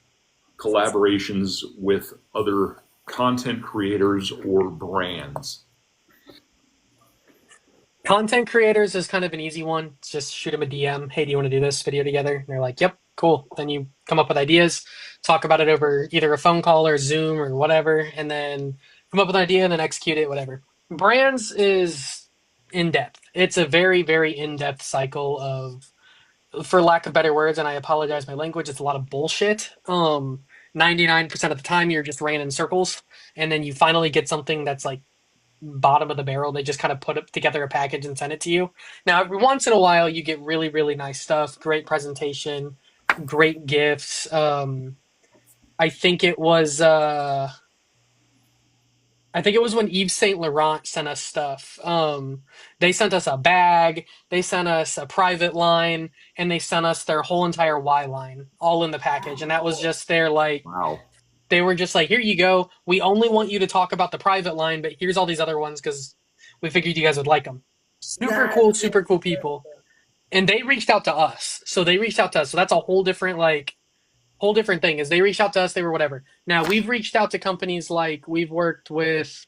collaborations with other content creators or brands? Content creators is kind of an easy one. It's just shoot them a DM. Hey, do you want to do this video together? And they're like, yep, cool. Then you come up with ideas, talk about it over either a phone call or Zoom or whatever, and then come up with an idea and then execute it, whatever. Brands is in depth. It's a very, very in depth cycle of, for lack of better words, and I apologize my language, it's a lot of bullshit. 99% of the time you're just ran in circles, and then you finally get something that's like bottom of the barrel. They just kind of put together a package and send it to you. Now, every once in a while, you get really, really nice stuff, great presentation, great gifts. I think it was I think it was when Yves Saint Laurent sent us stuff. They sent us a bag, they sent us a private line, and they sent us their whole entire Y line, all in the package. And that was just their like, Wow. they were just like, here you go. We only want you to talk about the private line, but here's all these other ones because we figured you guys would like them. That's Super cool people. And they reached out to us. So they reached out to us. So that's a whole different like whole different thing is they reached out to us, they were whatever. Now we've reached out to companies like we've worked with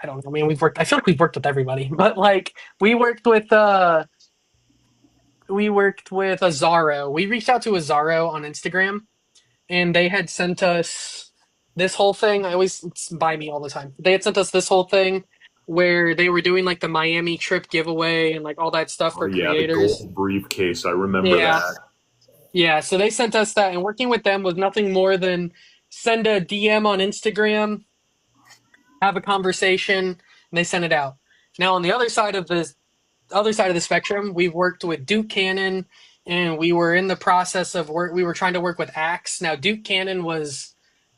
I don't know, I mean I feel like we've worked with everybody, but like we worked with Azaro. We reached out to Azaro on Instagram and they had sent us this whole thing. I always it's by me all the time. They had sent us this whole thing where they were doing like the Miami trip giveaway and like all that stuff Oh for yeah, the creators. gold briefcase. I remember Yeah. that. Yeah, so they sent us that, and working with them was nothing more than send a DM on Instagram, have a conversation, and they send it out. Now, on the other side of the spectrum, we've worked with Duke Cannon, and we were in the process of work. We were trying to work with Axe. Now, Duke Cannon was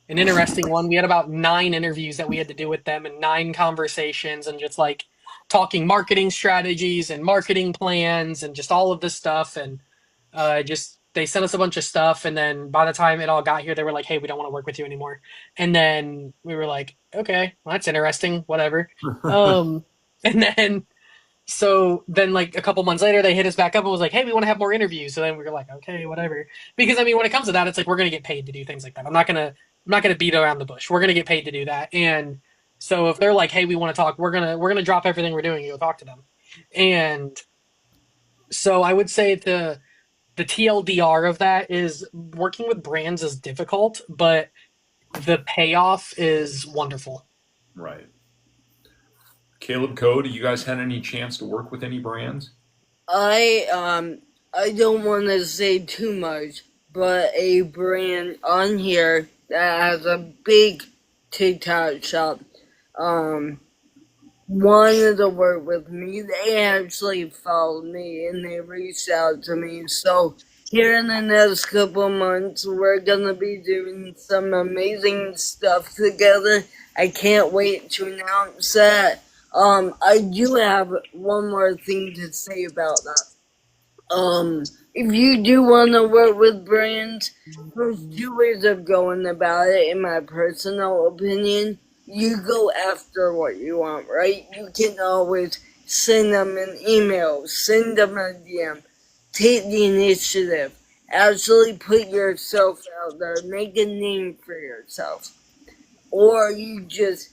an interesting one. We had about 9 interviews that we had to do with them, and 9 conversations, and just like talking marketing strategies and marketing plans, and just all of this stuff, and just they sent us a bunch of stuff, and then by the time it all got here, they were like, "Hey, we don't want to work with you anymore." And then we were like, "Okay, well, that's interesting. Whatever." Um, and then so then like a couple months later, they hit us back up and was like, "Hey, we want to have more interviews." So then we were like, "Okay, whatever." Because I mean, when it comes to that, it's like we're gonna get paid to do things like that. I'm not gonna beat around the bush. We're gonna get paid to do that. And so if they're like, "Hey, we want to talk," we're gonna drop everything we're doing and go talk to them. And so I would say the TLDR of that is working with brands is difficult, but the payoff is wonderful. Right. Caleb, Code, you guys had any chance to work with any brands? I don't want to say too much, but a brand on here that has a big TikTok shop wanted to work with me. They actually followed me and they reached out to me. So here in the next couple of months, we're gonna be doing some amazing stuff together. I can't wait to announce that. I do have one more thing to say about that. If you do want to work with brands, there's 2 ways of going about it, in my personal opinion. You go after what you want, right? You can always send them an email, send them a DM, take the initiative, actually put yourself out there, make a name for yourself. Or you just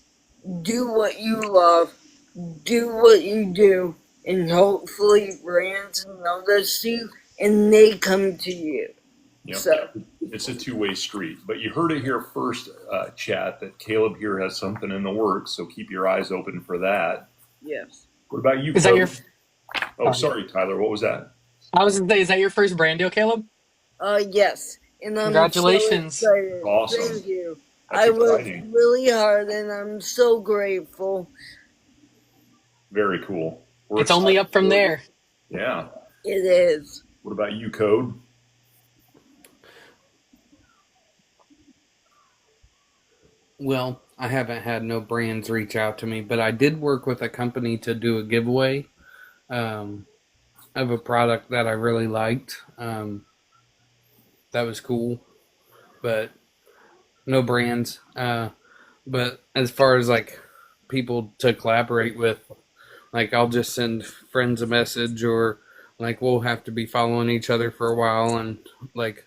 do what you love, do what you do, and hopefully brands notice you and they come to you. Yep. So It's a two-way street. But you heard it here first, chat, that Caleb here has something in the works, so keep your eyes open for that. yes. What about you, Is that your? Code? Oh, sorry, Tyler. What was that? I was gonna say, is that your first brand deal, Caleb? Yes. And I'm Congratulations. so excited. Awesome. Thank you. That's I worked exciting. really hard and I'm so grateful. Very cool. We're It's only excited up from for you. there. Yeah. It is. What about you, Code? Well, I haven't had no brands reach out to me, but I did work with a company to do a giveaway of a product that I really liked. That was cool, but no brands. But as far as like people to collaborate with, like I'll just send friends a message, or like we'll have to be following each other for a while, and like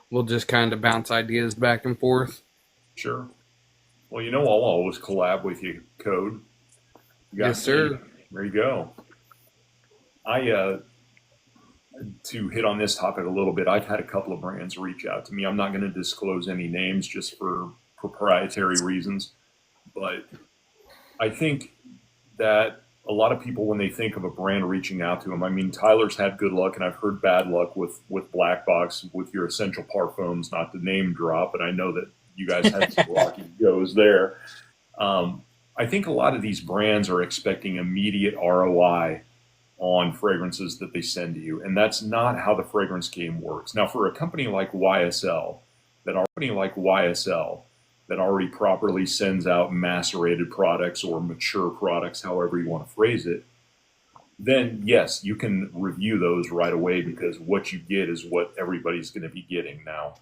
we'll just kind of bounce ideas back and forth. Sure. Well, I'll always collab with you, Code. You got Yes, sir. me. There you go. To hit on this topic a little bit, I've had a couple of brands reach out to me. I'm not going to disclose any names just for proprietary reasons, but I think that a lot of people, when they think of a brand reaching out to them, I mean, Tyler's had good luck, and I've heard bad luck with Black Box, with your Essential Parfums, not to name drop, but I know that you guys had some rocky goes there. I think a lot of these brands are expecting immediate ROI on fragrances that they send to you. And that's not how the fragrance game works. Now, for a company like YSL, that already properly sends out macerated products or mature products, however you want to phrase it, then yes, you can review those right away because what you get is what everybody's going to be getting. Now,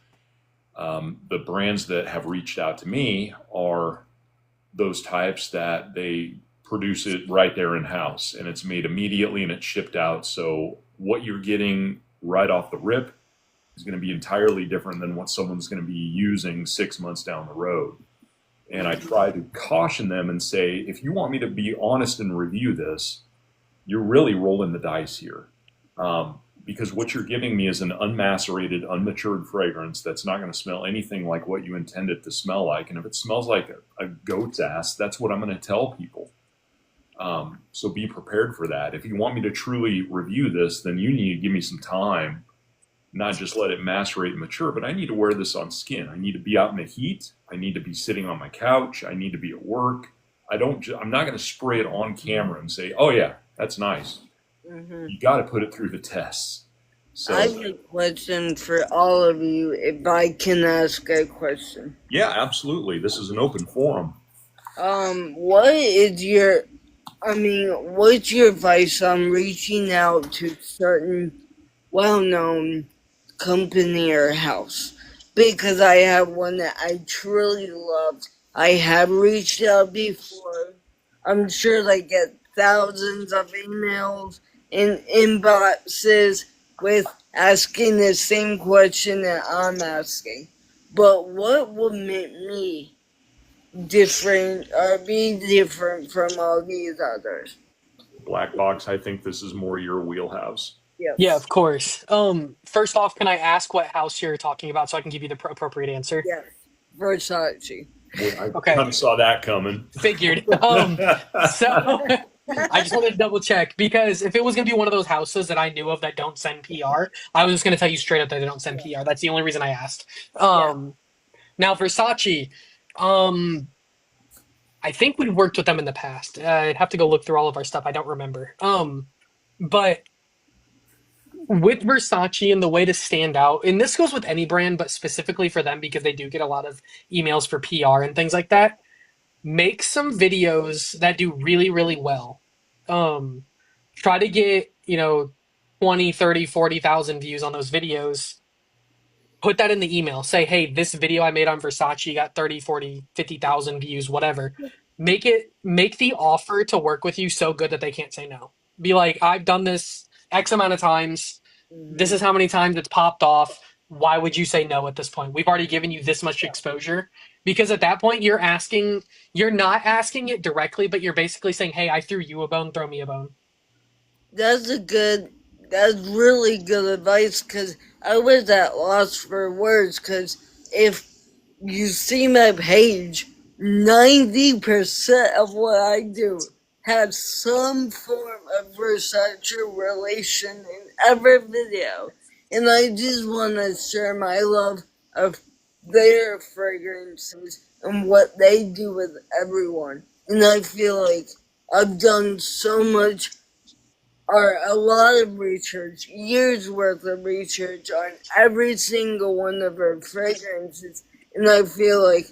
the brands that have reached out to me are those types that they produce it right there in house and it's made immediately and it's shipped out. So what you're getting right off the rip is going to be entirely different than what someone's going to be using 6 months down the road. And I try to caution them and say, if you want me to be honest and review this, you're really rolling the dice here. Because what you're giving me is an unmacerated, unmatured fragrance that's not going to smell anything like what you intend it to smell like. And if it smells like a goat's ass, that's what I'm going to tell people. So be prepared for that. If you want me to truly review this, then you need to give me some time, not just let it macerate and mature, but I need to wear this on skin. I need to be out in the heat. I need to be sitting on my couch. I need to be at work. I'm not going to spray it on camera and say, oh yeah, that's nice. Mm-hmm. You got to put it through the tests. So, I have a question for all of you, if I can ask a question. Yeah, absolutely. This is an open forum. What's your advice on reaching out to certain well-known company or house? Because I have one that I truly loved. I have reached out before. I'm sure they get thousands of emails and inboxes with asking the same question that I'm asking. But what would make me different or be different from all these others? Black Box, I think this is more your wheelhouse. Yes. Yeah, of course. First off, can I ask what house you're talking about so I can give you the appropriate answer? Yes. Versace. I Okay. kind of saw that coming. Figured. So I just wanted to double check because if it was going to be one of those houses that I knew of that don't send PR, I was just going to tell you straight up that they don't send PR. That's the only reason I asked. Now Versace, I think we've worked with them in the past. I'd have to go look through all of our stuff. I don't remember. But with Versace and the way to stand out, and this goes with any brand, but specifically for them because they do get a lot of emails for PR and things like that. Make some videos that do really, really well. Try to get, 20, 30, 40,000 views on those videos. Put that in the email. Say, hey, this video I made on Versace got 30, 40, 50,000 views, whatever. Make the offer to work with you so good that they can't say no. Be like, I've done this X amount of times. This is how many times it's popped off. Why would you say no at this point? We've already given you this much exposure. Because at that point, you're not asking it directly, but you're basically saying, hey, I threw you a bone, throw me a bone. That's really good advice, because I was at loss for words, because if you see my page, 90% of what I do has some form of Versace relation in every video. And I just want to share my love of their fragrances and what they do with everyone. And I feel like I've done so much, or a lot of research, years worth of research on every single one of her fragrances. And I feel like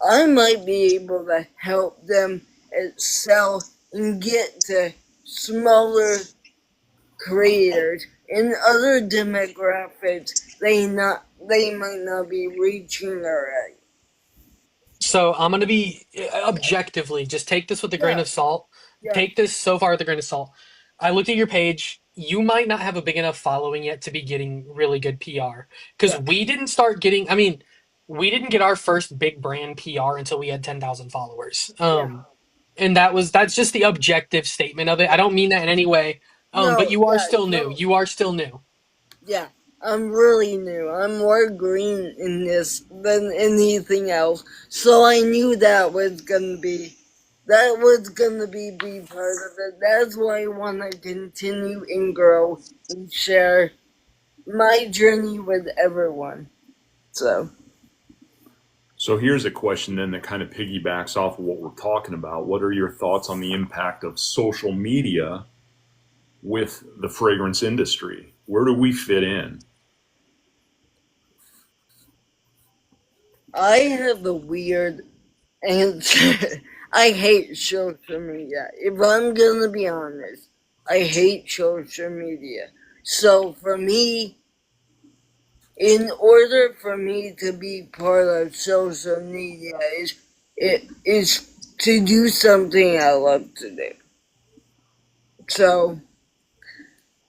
I might be able to help them excel and get to smaller creators and other demographics they might not be reaching already. So I'm going to be objectively, just take this with a grain of salt. Yeah. Take this so far with a grain of salt. I looked at your page. You might not have a big enough following yet to be getting really good PR. Because we didn't start getting, we didn't get our first big brand PR until we had 10,000 followers. And that's just the objective statement of it. I don't mean that in any way. But you are still new. You are still new. Yeah, I'm really new. I'm more green in this than anything else. So I knew that was gonna be part of it. That's why I want to continue and grow and share my journey with everyone. So here's a question then that kind of piggybacks off of what we're talking about. What are your thoughts on the impact of social media with the fragrance industry? Where do we fit in? I have a weird answer. I hate social media. If I'm gonna be honest, I hate social media. So for me, in order for me to be part of social media, is to do something I love to do. So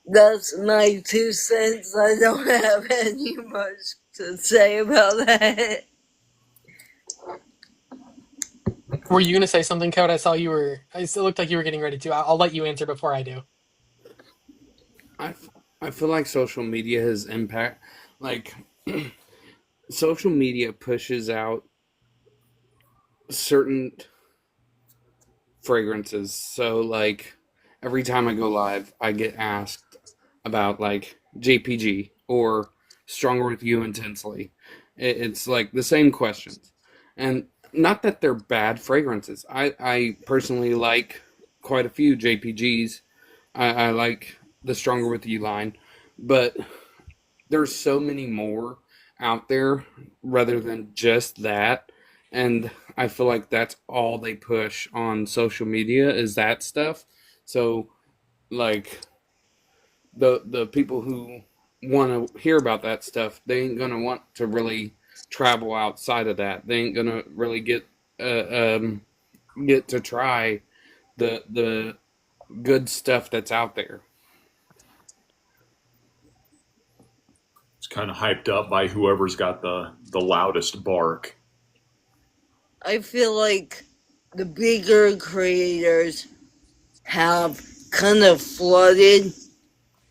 that's my 2 cents. I don't have any much to say about that. Were you going to say something, Code? I saw you were. It still looked like you were getting ready to. I'll let you answer before I do. I, I feel like social media has impact, like, social media pushes out certain fragrances. So, like, every time I go live, I get asked about, like, JPG or Stronger With You Intensely. It's like the same questions. And not that they're bad fragrances. I personally like quite a few JPGs. I like the Stronger With You line. But there's so many more out there rather than just that. And I feel like that's all they push on social media is that stuff. So like the people who want to hear about that stuff, they ain't gonna want to really travel outside of that. They ain't gonna really get to try the good stuff that's out there. It's kind of hyped up by whoever's got the loudest bark. I feel like the bigger creators have kind of flooded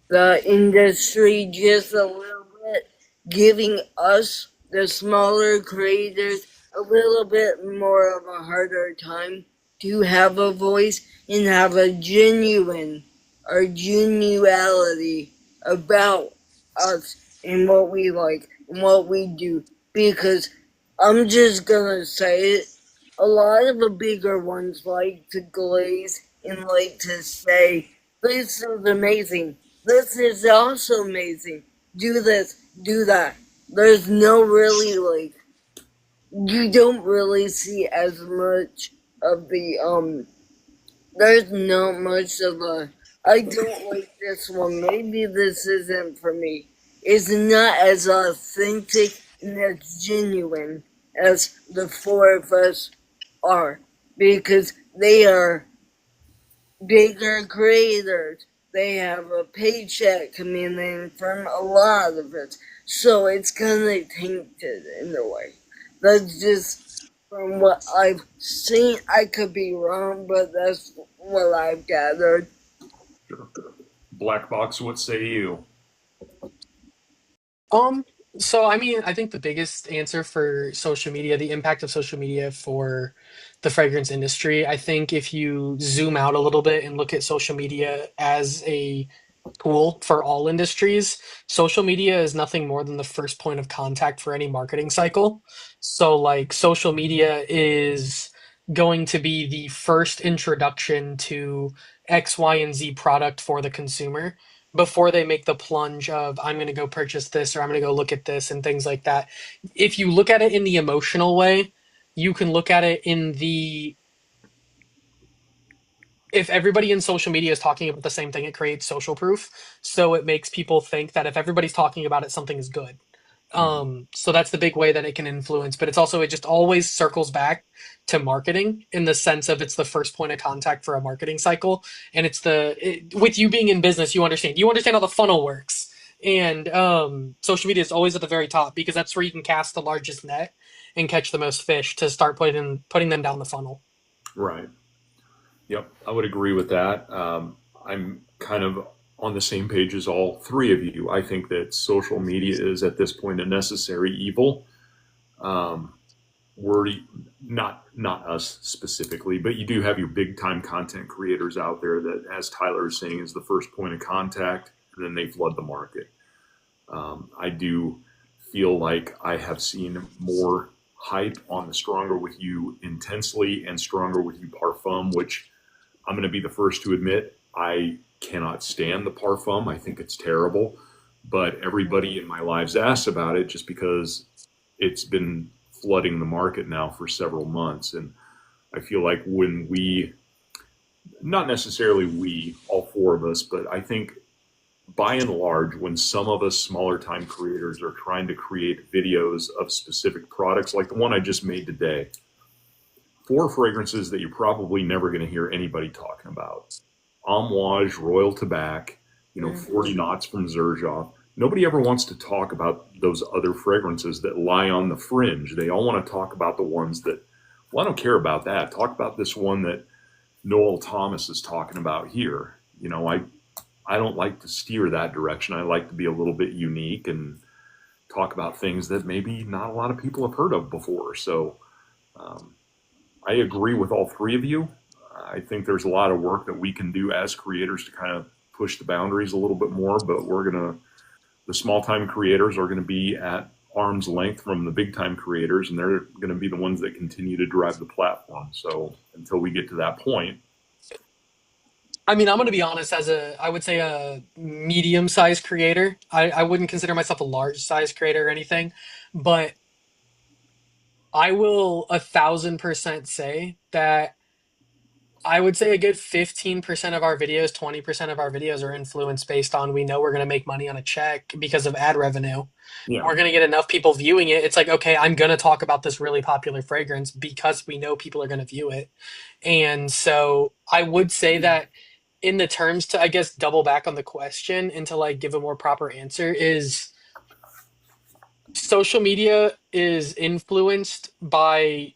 the industry just a little bit, giving us, the smaller creators, a little bit more of a harder time to have a voice and have a genuine or genuality about us and what we like and what we do. Because I'm just gonna say it, a lot of the bigger ones like to glaze and like to say, this is amazing. This is also amazing. Do this, do that. There's no really like, you don't really see as much of the. There's not much of a, I don't like this one. Maybe this isn't for me. It's not as authentic and as genuine as the four of us are. Because they are bigger creators. They have a paycheck coming in from a lot of it. So it's kind of tainted in a way. That's just from what I've seen. I could be wrong, but that's what I've gathered. Sure. Black Box, what say you? Um, so I mean, I think the biggest answer for social media, the impact of social media for the fragrance industry, I think if you zoom out a little bit and look at social media as a tool for all industries, social media is nothing more than the first point of contact for any marketing cycle. So, like, social media is going to be the first introduction to X, Y, and Z product for the consumer before they make the plunge of, I'm going to go purchase this or I'm going to go look at this and things like that. If you look at it in the emotional way, you can look at it in the if everybody in social media is talking about the same thing, it creates social proof. So it makes people think that if everybody's talking about it, something is good. So that's the big way that it can influence. But it's also, it just always circles back to marketing in the sense of it's the first point of contact for a marketing cycle. And with you being in business, you understand how the funnel works. And social media is always at the very top because that's where you can cast the largest net and catch the most fish to start putting them down the funnel. Right. Yep, I would agree with that. I'm kind of on the same page as all three of you. I think that social media is at this point a necessary evil. Um, we're not us specifically, but you do have your big time content creators out there that, as Tyler is saying, is the first point of contact, and then they flood the market. I do feel like I have seen more hype on the Stronger With You Intensely and Stronger With You Parfum, which I'm going to be the first to admit cannot stand the parfum. I think it's terrible. But everybody in my lives asks about it just because it's been flooding the market now for several months. And I feel like when we, not necessarily we, all four of us, but I think by and large, when some of us smaller time creators are trying to create videos of specific products, like the one I just made today, four fragrances that you're probably never going to hear anybody talking about. Amouage, Royal Tobacco, 40 knots from Xerjoff. Nobody ever wants to talk about those other fragrances that lie on the fringe. They all want to talk about the ones that, well, I don't care about that. Talk about this one that Noel Thomas is talking about here. I don't like to steer that direction. I like to be a little bit unique and talk about things that maybe not a lot of people have heard of before. So I agree with all three of you. I think there's a lot of work that we can do as creators to kind of push the boundaries a little bit more, but the small time creators are going to be at arm's length from the big time creators, and they're going to be the ones that continue to drive the platform. So until we get to that point. I mean, I'm going to be honest, I would say a medium-sized creator. I wouldn't consider myself a large-sized creator or anything, but I will 1,000% say that I would say a good 15% of our videos, 20% of our videos are influenced based on we know we're going to make money on a check because of ad revenue. Yeah. We're going to get enough people viewing it. It's like, okay, I'm going to talk about this really popular fragrance because we know people are going to view it. And so I would say that in the terms to, I guess, double back on the question and to like give a more proper answer is social media is influenced by,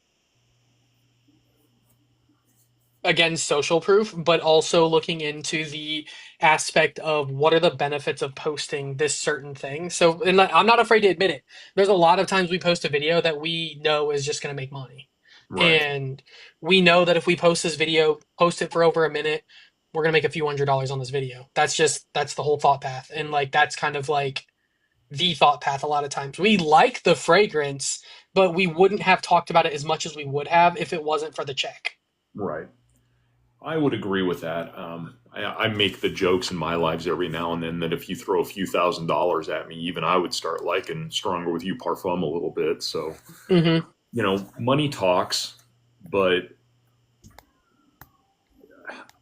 again, social proof, but also looking into the aspect of what are the benefits of posting this certain thing. So, and I'm not afraid to admit it. There's a lot of times we post a video that we know is just going to make money. Right. And we know that if we post this video, post it for over a minute, we're going to make a few $100s on this video. That's the whole thought path. And like, that's kind of like the thought path a lot of times. We like the fragrance, but we wouldn't have talked about it as much as we would have if it wasn't for the check. Right. I would agree with that. I make the jokes in my lives every now and then that if you throw a few $1,000s at me, even I would start liking Stronger With You Parfum a little bit. So, money talks, but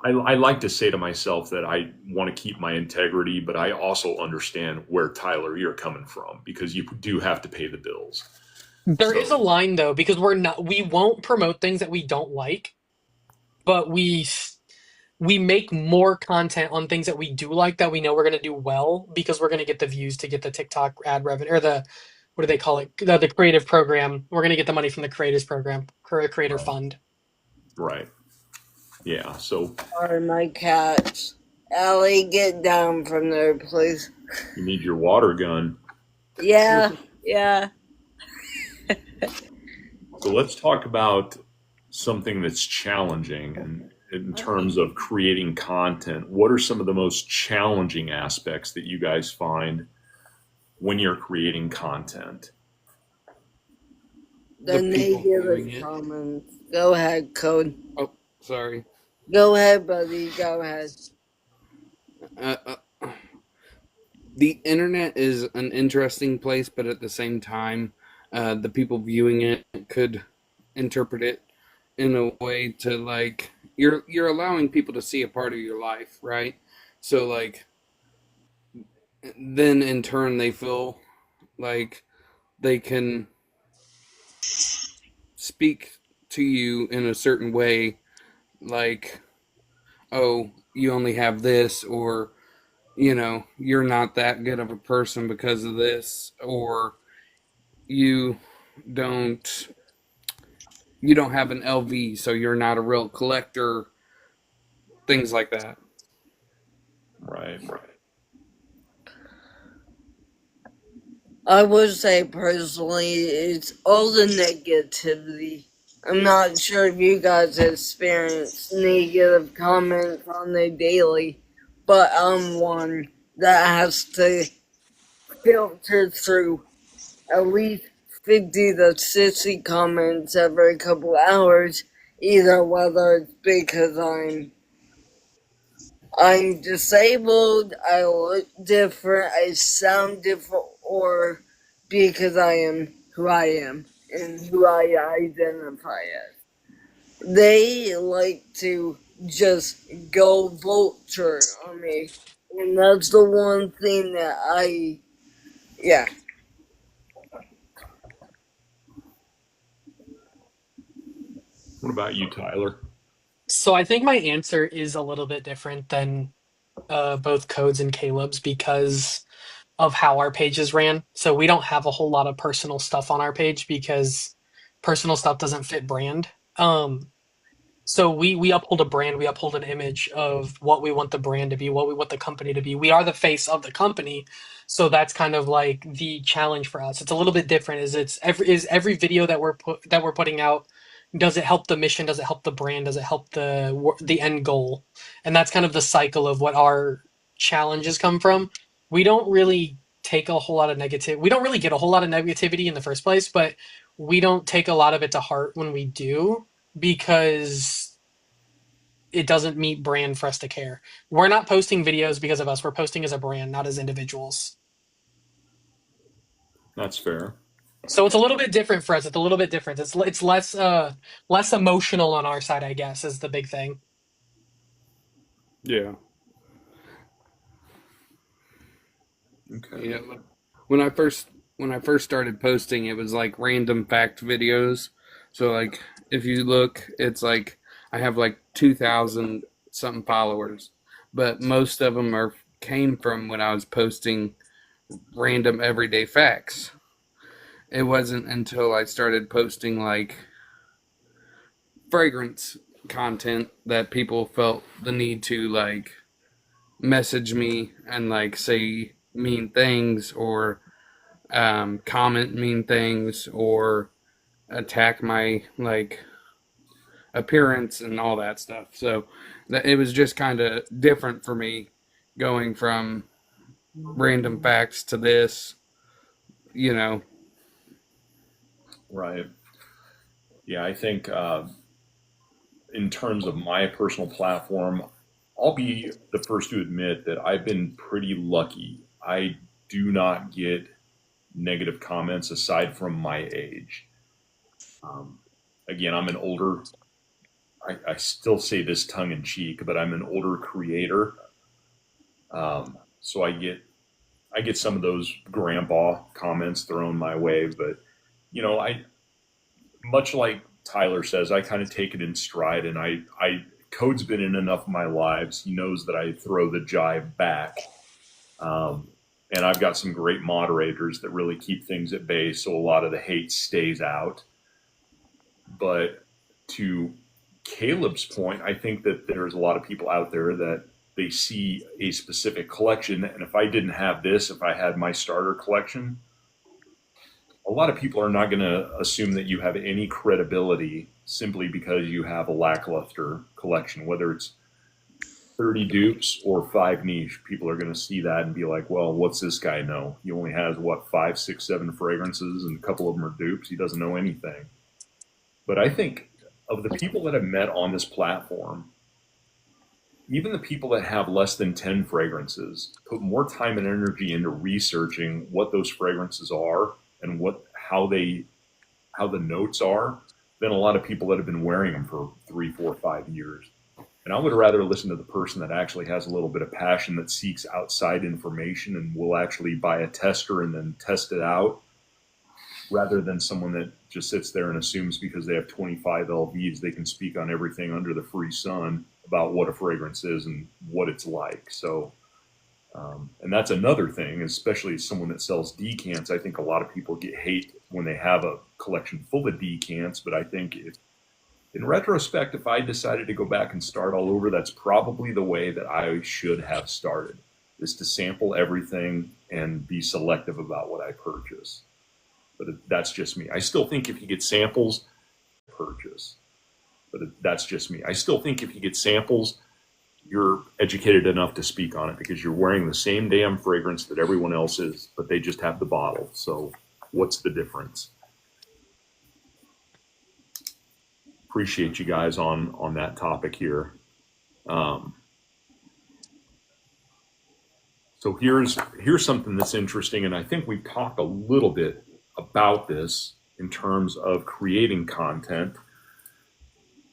I like to say to myself that I want to keep my integrity, but I also understand where, Tyler, you're coming from, because you do have to pay the bills. There is a line though, because we won't promote things that we don't like, but we make more content on things that we do like that we know we're going to do well because we're going to get the views to get the TikTok ad revenue or what do they call it? The creative program. We're going to get the money from the creators program, creator fund. Right. Yeah. So. Are my cats. Allie, get down from there, please. You need your water gun. Yeah. So let's talk about something that's challenging and in terms of creating content. What are some of the most challenging aspects that you guys find when you're creating content? The negative comments. Go ahead, Code. Oh, sorry. Go ahead, buddy. Go ahead. The internet is an interesting place, but at the same time, the people viewing it could interpret it in a way to like you're allowing people to see a part of your life, right? So like then in turn they feel like they can speak to you in a certain way, like, oh, you only have this, or you're not that good of a person because of this, or you don't have an LV, so you're not a real collector, things like that. Right. I would say personally, it's all the negativity. I'm not sure if you guys experience negative comments on the daily, but I'm one that has to filter through at least 50 to 60 comments every couple hours, either whether it's because I'm I'm disabled, I look different, I sound different, or because I am who I am and who I identify as. They like to just go vulture on me. And that's the one thing that yeah. What about you, Tyler? So I think my answer is a little bit different than both Code's and Caleb's because of how our pages ran. So we don't have a whole lot of personal stuff on our page because personal stuff doesn't fit brand. So we uphold a brand, we uphold an image of what we want the brand to be, what we want the company to be. We are the face of the company, so that's kind of like the challenge for us. It's a little bit different. Is every video that we're putting out, does it help the mission? Does it help the brand? Does it help the end goal? And that's kind of the cycle of what our challenges come from. We don't really take a whole lot of negative. We don't really get a whole lot of negativity in the first place, but we don't take a lot of it to heart when we do because it doesn't meet brand for us to care. We're not posting videos because of us. We're posting as a brand, not as individuals. That's fair. So it's a little bit different for us. It's a little bit different. It's less emotional on our side, I guess, is the big thing. Yeah. Okay. Yeah. When I first started posting, it was like random fact videos. So like if you look, it's like I have like 2,000 something followers, but most of them are came from when I was posting random everyday facts. It wasn't until I started posting like fragrance content that people felt the need to like message me and like say mean things or comment mean things or attack my like appearance and all that stuff. So it was just kind of different for me going from random facts to this, you know. Right. Yeah, I think in terms of my personal platform, I'll be the first to admit that I've been pretty lucky. I do not get negative comments aside from my age. Um, Again, I'm an older, I still say this tongue in cheek, but I'm an older creator. So I get some of those grandpa comments thrown my way, but I much like Tyler says, I kind of take it in stride, and I Code's been in enough of my lives. He knows that I throw the jive back, um, and I've got some great moderators that really keep things at bay, so a lot of the hate stays out. But to Caleb's point, I think that there's a lot of people out there that they see a specific collection, and if I didn't have this, if I had my starter collection, a lot of people are not going to assume that you have any credibility simply because you have a lackluster collection, whether it's 30 dupes or five niche. People are going to see that and be like, well, what's this guy know? He only has, what, five, six, seven fragrances, and a couple of them are dupes. He doesn't know anything. But I think of the people that I've met on this platform, even the people that have less than 10 fragrances put more time and energy into researching what those fragrances are and how the notes are than a lot of people that have been wearing them for 3, 4, 5 years. And I would rather listen to the person that actually has a little bit of passion, that seeks outside information and will actually buy a tester and then test it out, rather than someone that just sits there and assumes because they have 25 LVs they can speak on everything under the free sun about what a fragrance is and what it's like. So and that's another thing, especially someone that sells decants. I think a lot of people get hate when they have a collection full of decants, but I think in retrospect, if I decided to go back and start all over, that's probably the way that I should have started, is to sample everything and be selective about what I purchase. But that's just me. I still think if you get samples, purchase. But that's just me. I still think if you get samples, you're educated enough to speak on it because you're wearing the same damn fragrance that everyone else is, but they just have the bottle. So what's the difference? Appreciate you guys on that topic here. So here's something that's interesting, and I think we've talked a little bit about this in terms of creating content.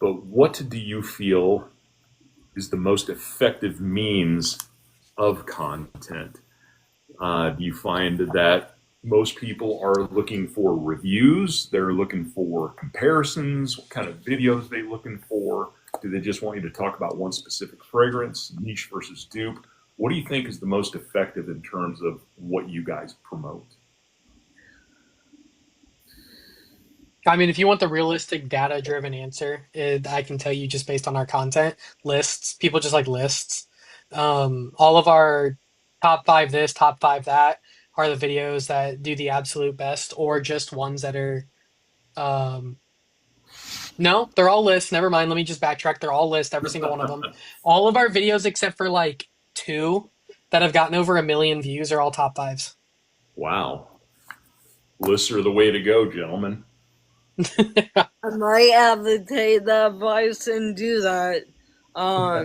But what do you feel is the most effective means of content? Do you find that most people are looking for reviews? They're looking for comparisons. What kind of videos are they looking for? Do they just want you to talk about one specific fragrance, niche versus dupe? What do you think is the most effective in terms of what you guys promote? I mean, if you want the realistic data-driven answer, I can tell you just based on our content, lists. People just like lists. All of our top five this, top five that are the videos that do the absolute best, or just ones that are. Um, no, they're all lists. Never mind. Let me just backtrack. They're all lists, every single one of them. All of our videos, except for like two that have gotten over 1 million views, are all top fives. Wow. Lists are the way to go, gentlemen. I might have to take that advice and do that. I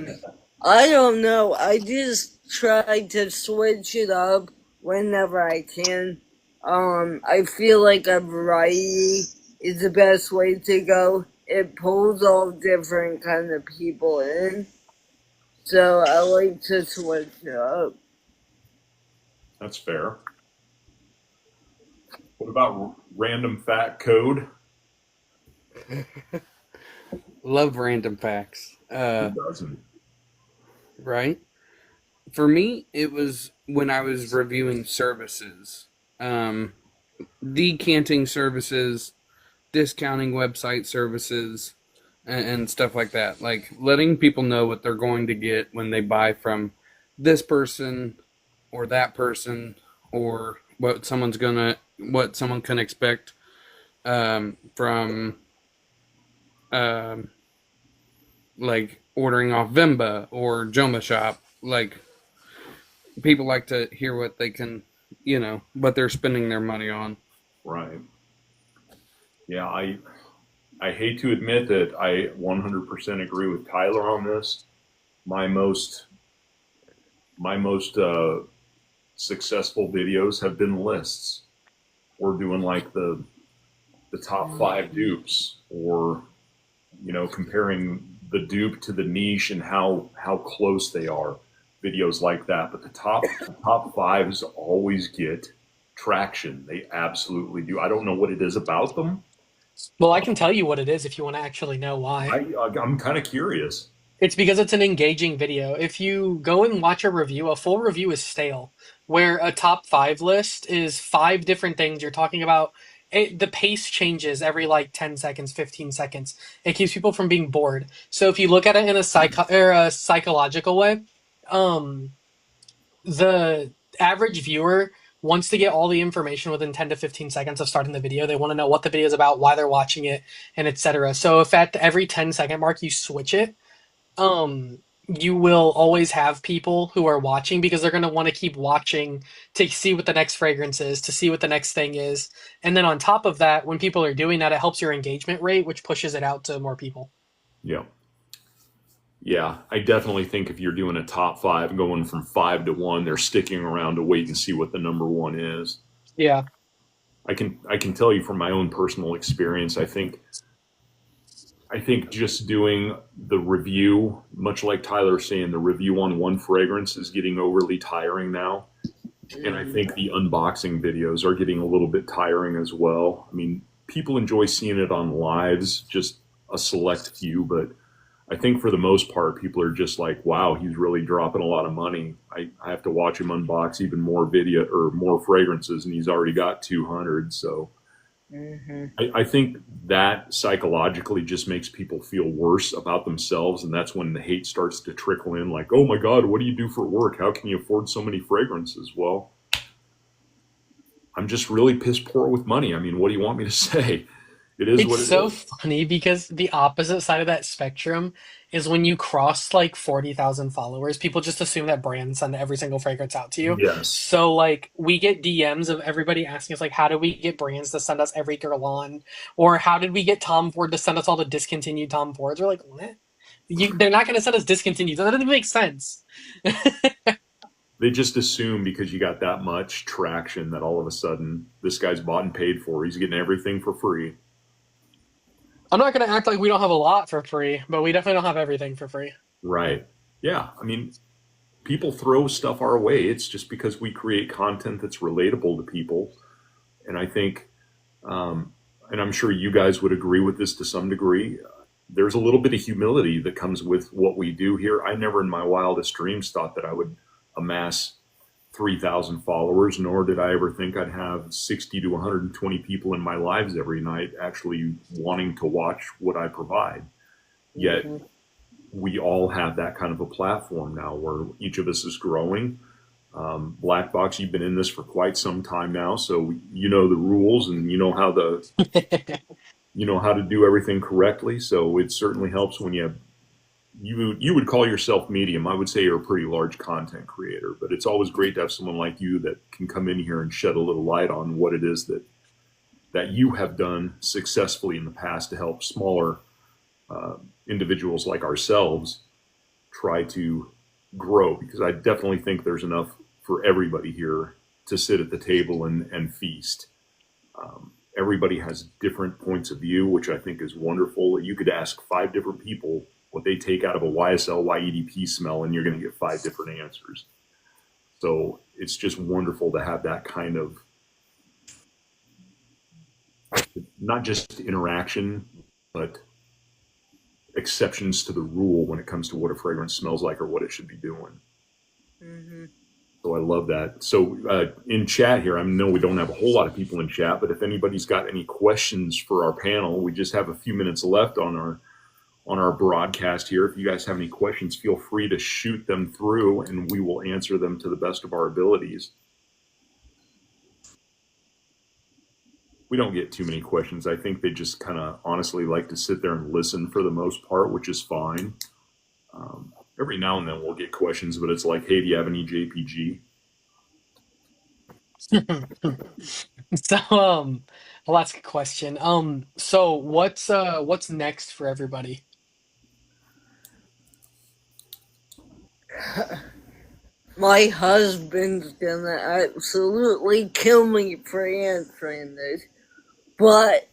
don't know. I just try to switch it up whenever I can. I feel like a variety is the best way to go. It pulls all different kind of people in. So I like to switch it up. That's fair. What about random fact code? Love random facts. Who doesn't? Right? For me, it was when I was reviewing services, decanting services, discounting website services, and stuff like that. Like letting people know what they're going to get when they buy from this person or that person, or what someone can expect from like ordering off Vimba or Joma Shop. Like people like to hear what they can, what they're spending their money on. Right. Yeah, I hate to admit that I 100% agree with Tyler on this. My most successful videos have been lists. We're doing like the top five dupes, or comparing the dupe to the niche and how close they are. Videos like that, but the top fives always get traction. They absolutely do. I don't know what it is about them. Well, I can tell you what it is if you want to actually know why. I'm kind of curious. It's because it's an engaging video. If you go and watch a review, a full review is stale. Where a top five list is five different things you're talking about. The pace changes every like 10 seconds, 15 seconds. It keeps people from being bored. So if you look at it in a psychological way, um, the average viewer wants to get all the information within 10 to 15 seconds of starting the video. They want to know what the video is about, why they're watching it, and etc. So if at every 10-second mark you switch it, you will always have people who are watching because they're going to want to keep watching to see what the next fragrance is, to see what the next thing is. And then on top of that, when people are doing that, it helps your engagement rate, which pushes it out to more people. Yeah. Yeah, I definitely think if you're doing a top five, going from 5 to 1, they're sticking around to wait and see what the number one is. Yeah. I can tell you from my own personal experience, I think just doing the review, much like Tyler saying, the review on one fragrance is getting overly tiring now. And I think the unboxing videos are getting a little bit tiring as well. I mean, people enjoy seeing it on lives, just a select few, but I think for the most part, people are just like, wow, he's really dropping a lot of money. I have to watch him unbox even more video or more fragrances, and he's already got 200. So I think that psychologically just makes people feel worse about themselves. And that's when the hate starts to trickle in, like, oh my God, what do you do for work? How can you afford so many fragrances? Well, I'm just really piss poor with money. I mean, what do you want me to say? It is what It's it so is. funny because the opposite side of that spectrum is when you cross like 40,000 followers, people just assume that brands send every single fragrance out to you. Yes. So like we get DMs of everybody asking us like, how do we get brands to send us every Guerlain? Or how did we get Tom Ford to send us all the discontinued Tom Fords? We're like, what? They're not going to send us discontinued. That doesn't make sense. they just assume because you got that much traction that all of a sudden this guy's bought and paid for. He's getting everything for free. I'm not going to act like we don't have a lot for free, but we definitely don't have everything for free. Right. Yeah. I mean, people throw stuff our way. It's just because we create content that's relatable to people. And I think, and I'm sure you guys would agree with this to some degree, there's a little bit of humility that comes with what we do here. I never in my wildest dreams thought that I would amass 3,000 followers, nor did I ever think I'd have 60 to 120 people in my lives every night actually wanting to watch what I provide. Yet we all have that kind of a platform now where each of us is growing. Black Box, you've been in this for quite some time now, so you know the rules and you know how to do everything correctly. So it certainly helps when you would call yourself medium. I would say you're a pretty large content creator, but it's always great to have someone like you that can come in here and shed a little light on what it is that you have done successfully in the past to help smaller individuals like ourselves try to grow, because I definitely think there's enough for everybody here to sit at the table and feast. Everybody has different points of view, which I think is wonderful. You could ask 5 different people what they take out of a YSL YEDP smell, and you're going to get 5 different answers. So it's just wonderful to have that kind of not just interaction, but exceptions to the rule when it comes to what a fragrance smells like or what it should be doing. Mm-hmm. So I love that. So in chat here, I know we don't have a whole lot of people in chat, but if anybody's got any questions for our panel, we just have a few minutes left on our broadcast here. If you guys have any questions, feel free to shoot them through and we will answer them to the best of our abilities. We don't get too many questions. I think they just kind of honestly like to sit there and listen for the most part, which is fine. Every now and then we'll get questions, but it's like, hey, do you have any JPG? So, well, that's a good question. So what's next for everybody? My husband's gonna absolutely kill me for answering this, but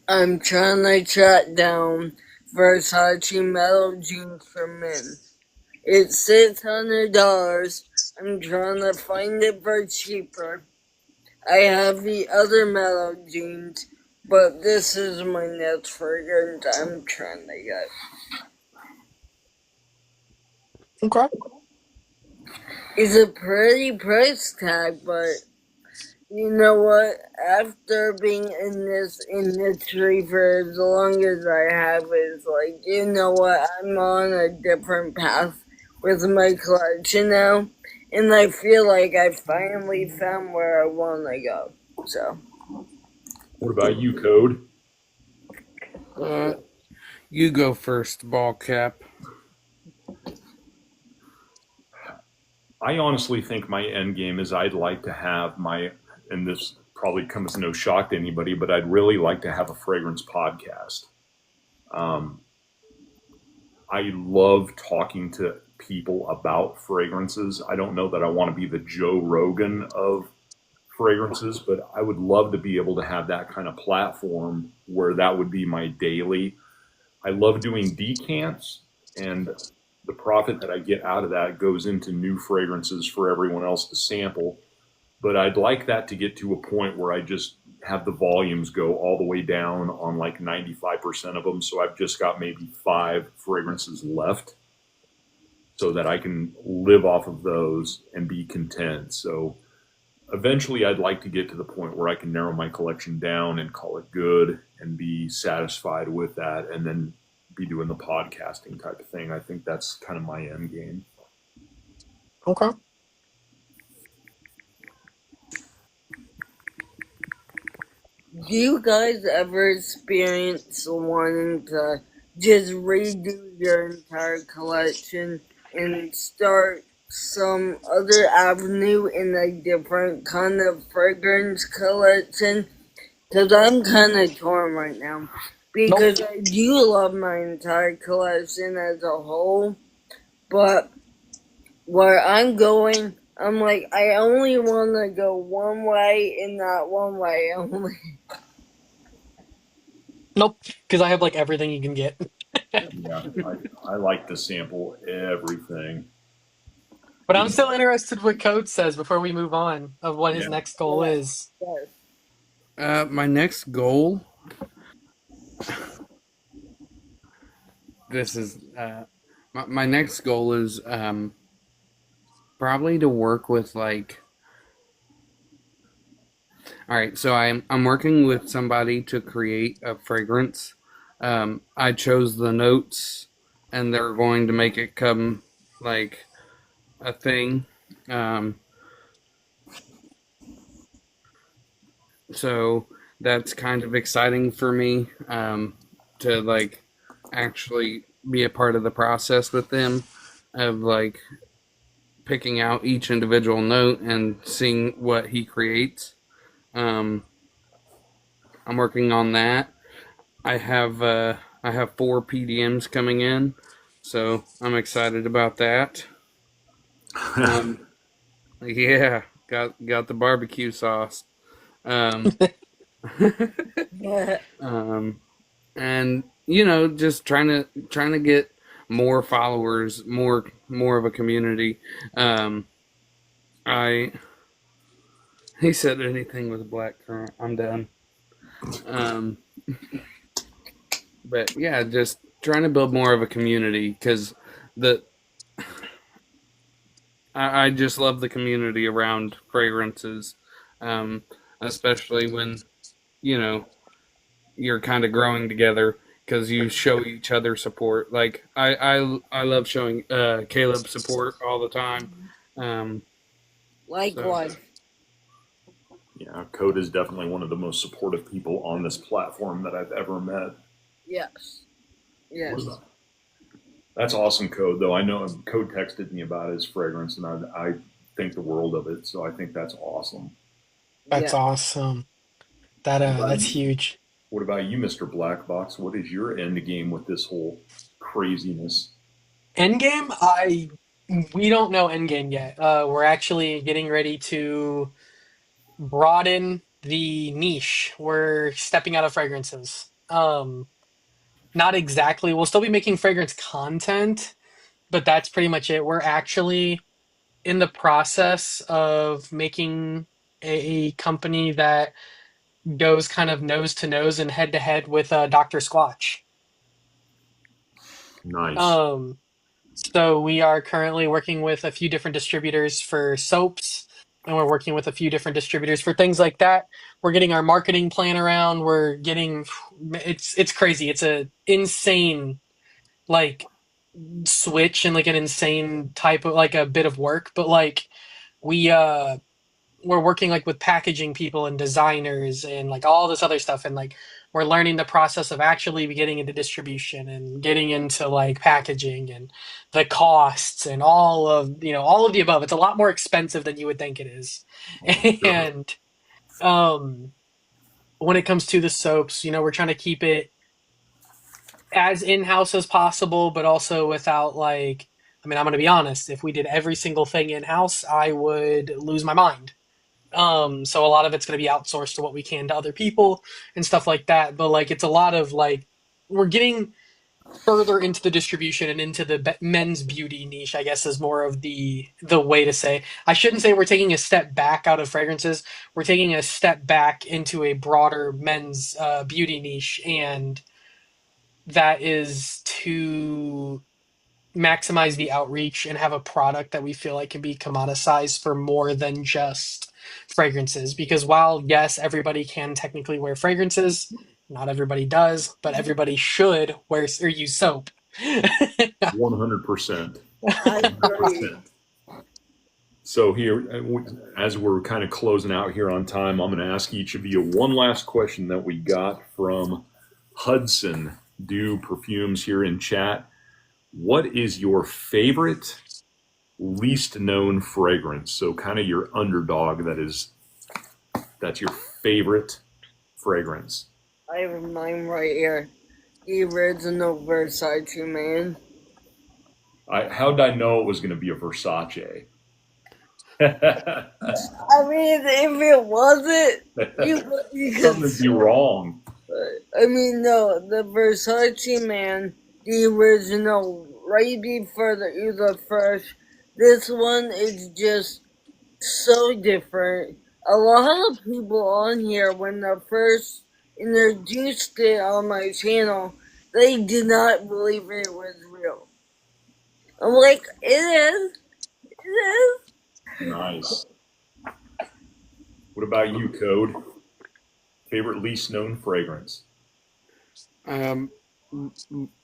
I'm trying to track down Versace metal jeans for men. It's $600. I'm trying to find it for cheaper. I have the other metal jeans, but this is my next fragrance I'm trying to get. Okay. It's a pretty price tag, but you know what? After being in this industry for as long as I have, it's like, you know what? I'm on a different path with my collection now, and I feel like I finally found where I want to go. So. What about you, Code? You go first, BallCap. I honestly think my end game is I'd like to have and this probably comes no shock to anybody, but I'd really like to have a fragrance podcast. I love talking to people about fragrances. I don't know that I want to be the Joe Rogan of fragrances, but I would love to be able to have that kind of platform where that would be my daily. I love doing decants, and the profit that I get out of that goes into new fragrances for everyone else to sample. But I'd like that to get to a point where I just have the volumes go all the way down on like 95% of them. So I've just got maybe 5 fragrances left so that I can live off of those and be content. So eventually I'd like to get to the point where I can narrow my collection down and call it good and be satisfied with that, and then be doing the podcasting type of thing. I think that's kind of my end game. Okay. Do you guys ever experience wanting to just redo your entire collection and start some other avenue in a different kind of fragrance collection? Because I'm kind of torn right now. Because I do love my entire collection as a whole, but where I'm going, I'm like, I only want to go one way and that one way only. Nope, because I have like everything you can get. Yeah, I like to sample everything. But I'm Even still interested what Code says before we move on of what his yeah, next goal is. Yes. My next goal. This is my next goal is probably to work with like. All right, so I'm working with somebody to create a fragrance. I chose the notes, and they're going to make it come like a thing. Um, so that's kind of exciting for me to like actually be a part of the process with them of like picking out each individual note and seeing what he creates. Um, I'm working on that. I have 4 PDMs coming in, so I'm excited about that. Um, yeah, got the barbecue sauce. Um, um, and you know, just trying to get more followers, more of a community. Um, I he said anything with a black currant, I'm done. Um, but yeah, just trying to build more of a community because the I just love the community around fragrances, um, especially when you know you're kind of growing together because you show each other support. Like I love showing Kaleb support all the time. Um, so Likewise. yeah, Code is definitely one of the most supportive people on this platform that I've ever met. Yes. Yes. That's awesome, Code. Though I know Code texted me about his fragrance, and I think the world of it. So I think that's awesome. That's Yeah. awesome. That's huge. What about you, Mr. Blackbox? What is your end game with this whole craziness? Endgame, we don't know Endgame yet. We're actually getting ready to broaden the niche. We're stepping out of fragrances. Not exactly. We'll still be making fragrance content, but that's pretty much it. We're actually in the process of making a company that goes kind of nose to nose and head to head with Dr. Squatch. Nice. Um, so we are currently working with a few different distributors for soaps, and we're working with a few different distributors for things like that. We're getting our marketing plan around. We're getting it's crazy. It's a insane like switch and like an insane type of like a bit of work, but like we we're working like with packaging people and designers and like all this other stuff, and like we're learning the process of actually getting into distribution and getting into like packaging and the costs and all of all of the above. It's a lot more expensive than you would think it is. Oh, I'm sure. And when it comes to the soaps, we're trying to keep it as in-house as possible, but also without like, I mean, I'm going to be honest, if we did every single thing in-house, I would lose my mind. So a lot of it's going to be outsourced to what we can to other people and stuff like that. But like, it's a lot of like, we're getting further into the distribution and into the men's beauty niche, I guess, is more of the way to say. I shouldn't say we're taking a step back out of fragrances. We're taking a step back into a broader men's beauty niche, and that is to maximize the outreach and have a product that we feel like can be commoditized for more than just fragrances. Because while, yes, everybody can technically wear fragrances, not everybody does, but everybody should wear or use soap. 100%. I agree. So here, as we're kind of closing out here on time, I'm going to ask each of you one last question that we got from Hudson Dew Perfumes here in chat. What is your favorite, least known fragrance? So kind of your underdog that's your favorite fragrance. I have mine right here. The original Versace Man. How'd I know it was going to be a Versace? I mean, if it wasn't, you could. Something would be wrong. I mean, no, the Versace man, the original, right before the fresh. This one is just so different. A lot of people on here, when they first introduced it on my channel, they did not believe it was real. I'm like, it is. It is. Nice. What about you, Code? Favorite least known fragrance? Um,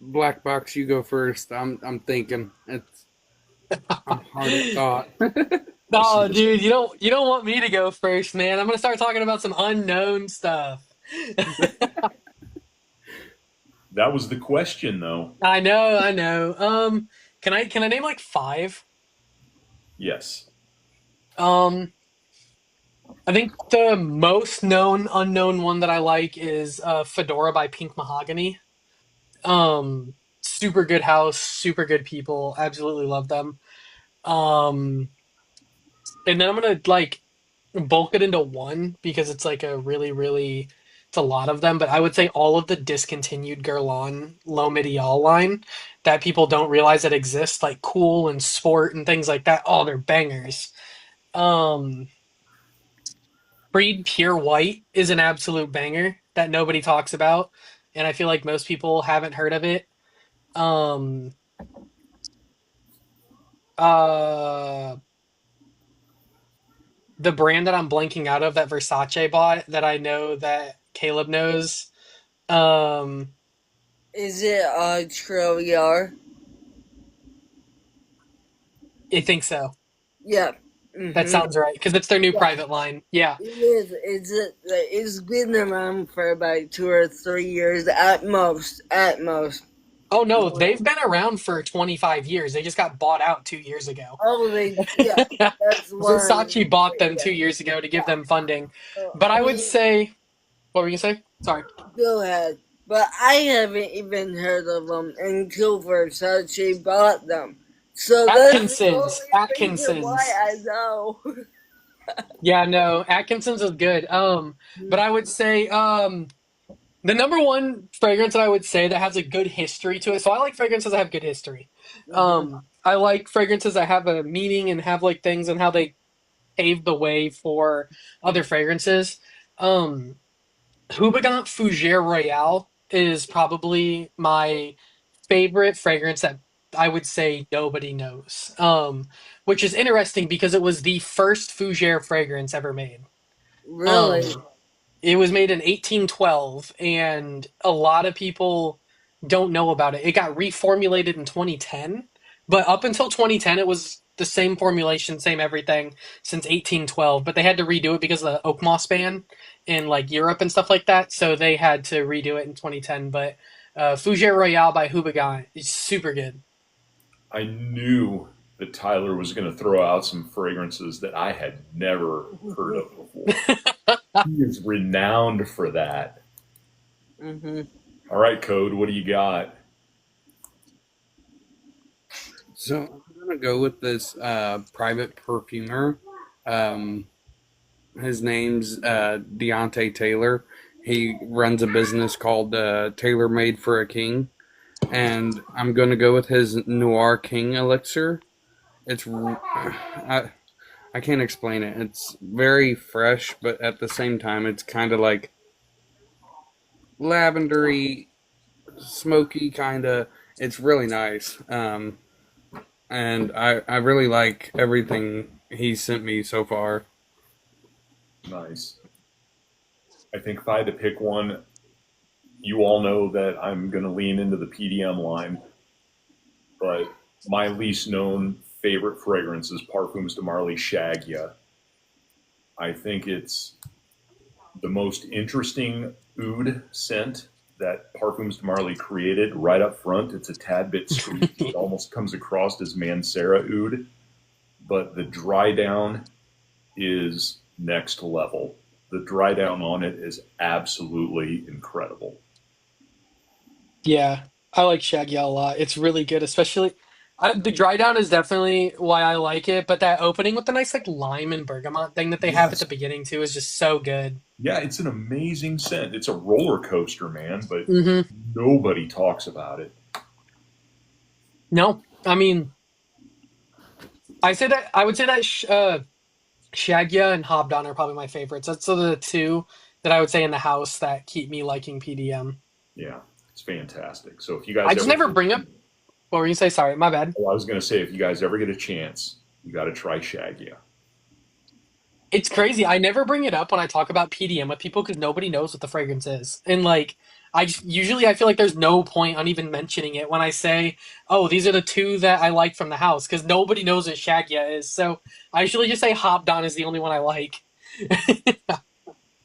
Black box, you go first. I'm thinking I'm hard at thought. Oh, dude, you don't want me to go first, man. I'm gonna start talking about some unknown stuff. That was the question, though. I know, I know. Can I name like five? Yes. Um, I think the most known unknown one that I like is Fedora by Pink Mahogany. Super good house, super good people, absolutely love them. Um, and then I'm gonna like bulk it into one because it's like a really it's a lot of them, but I would say all of the discontinued Guerlain Low Medial line that people don't realize that exist, like Cool and Sport and things like that. Oh, they're bangers. Um, Breed Pure White is an absolute banger that nobody talks about, and I feel like most people haven't heard of it. Um, uh, the brand that I'm blanking out of that Versace bought that I know that Caleb knows. Um, Is it Trilliar? I think so. Yeah. That Mm-hmm. sounds right because it's their new Yeah. private line. Yeah. It is. It's been around for about 2 or 3 years at most. At most. Oh no, they've been around for 25 years. They just got bought out 2 years ago. Oh, yeah. That's one. Versace bought them Yeah. 2 years ago to give Yeah. them funding. But I I would mean, say, what were you gonna say? Sorry. go ahead. But I haven't even heard of them until Versace bought them. So that's the Atkinson's. only reason why Atkinson's. I know. Yeah, no, Atkinson's is good. But I would say, the number one fragrance that I would say that has a good history to it. So I like fragrances that have good history. Hmm. I like fragrances that have a meaning and have like things and how they paved the way for other fragrances. Um, Houbigant Fougere Royale is probably my favorite fragrance that I would say nobody knows. Which is interesting because it was the first Fougere fragrance ever made. Really? Um, it was made in 1812, and a lot of people don't know about it. It got reformulated in 2010, but up until 2010, it was the same formulation, same everything since 1812. But they had to redo it because of the oak moss ban in like Europe and stuff like that. So they had to redo it in 2010. But Fougere Royale by Houbigant is super good. I knew that Tyler was going to throw out some fragrances that I had never heard of before. He is renowned for that. Hmm. All right, Code, what do you got? So I'm gonna go with this private perfumer. Um, his name's Deontay Taylor. He runs a business called Tailor Made for a King, and I'm gonna go with his Noir King elixir. I can't explain it. It's very fresh, but at the same time, it's kind of like lavendery, smoky kind of. It's really nice. And I really like everything he sent me so far. Nice. I think if I had to pick one, you all know that I'm going to lean into the PDM line, but my least known favorite fragrance is Parfums de Marly Shag Ya. I think it's the most interesting oud scent that Parfums de Marly created right up front. It's a tad bit sweet. It almost comes across as Mancera oud, but the dry down is next level. The dry down on it is absolutely incredible. Yeah, I like Shaggy a lot. It's really good, especially. The dry down is definitely why I like it, but that opening with the nice like lime and bergamot thing that they have at the Yes. beginning too is just so good. Yeah, it's an amazing scent. It's a roller coaster, man, but Hmm. nobody talks about it. No, I mean, I would say that Shagya and Hobdon are probably my favorites. That's sort of the two that I would say in the house that keep me liking PDM. Yeah, it's fantastic. So if you guys I just ever, never bring up. What were you say? Sorry, my bad. well, I was going to say, if you guys ever get a chance, you got to try Shagia. It's crazy. I never bring it up when I talk about PDM with people because nobody knows what the fragrance is. And like, usually I feel like there's no point on even mentioning it when I say, "Oh, these are the two that I like from the house," because nobody knows what Shagya is. So I usually just say Hopdon is the only one I like.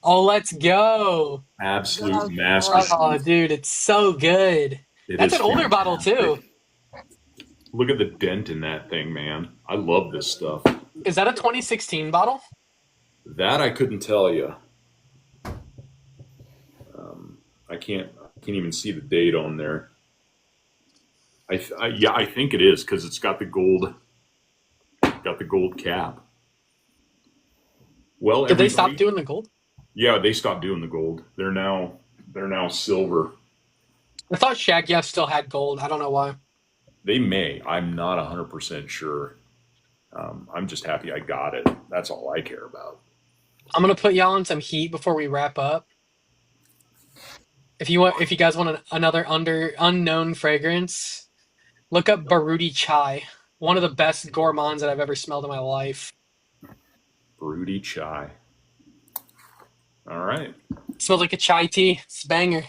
Oh, let's go! Absolute That's Oh, masterpiece. dude, it's so good. It That's is an older bottle too. fantastic. Look at the dent in that thing, man. I love this stuff. Is that a 2016 bottle? That I couldn't tell you. I can't even see the date on there. Yeah, I think it is because it's got the gold cap. Well, Did they stop everybody, doing the gold? yeah, they stopped doing the gold. They're now silver. I thought Shagya still had gold. I don't know why. They may. I'm not 100% sure. I'm just happy I got it. That's all I care about. I'm gonna put y'all on some heat before we wrap up. If you guys want another unknown fragrance, look up Baruti Chai. One of the best gourmands that I've ever smelled in my life. Broody chai. All right. It smells like a chai tea. It's a banger.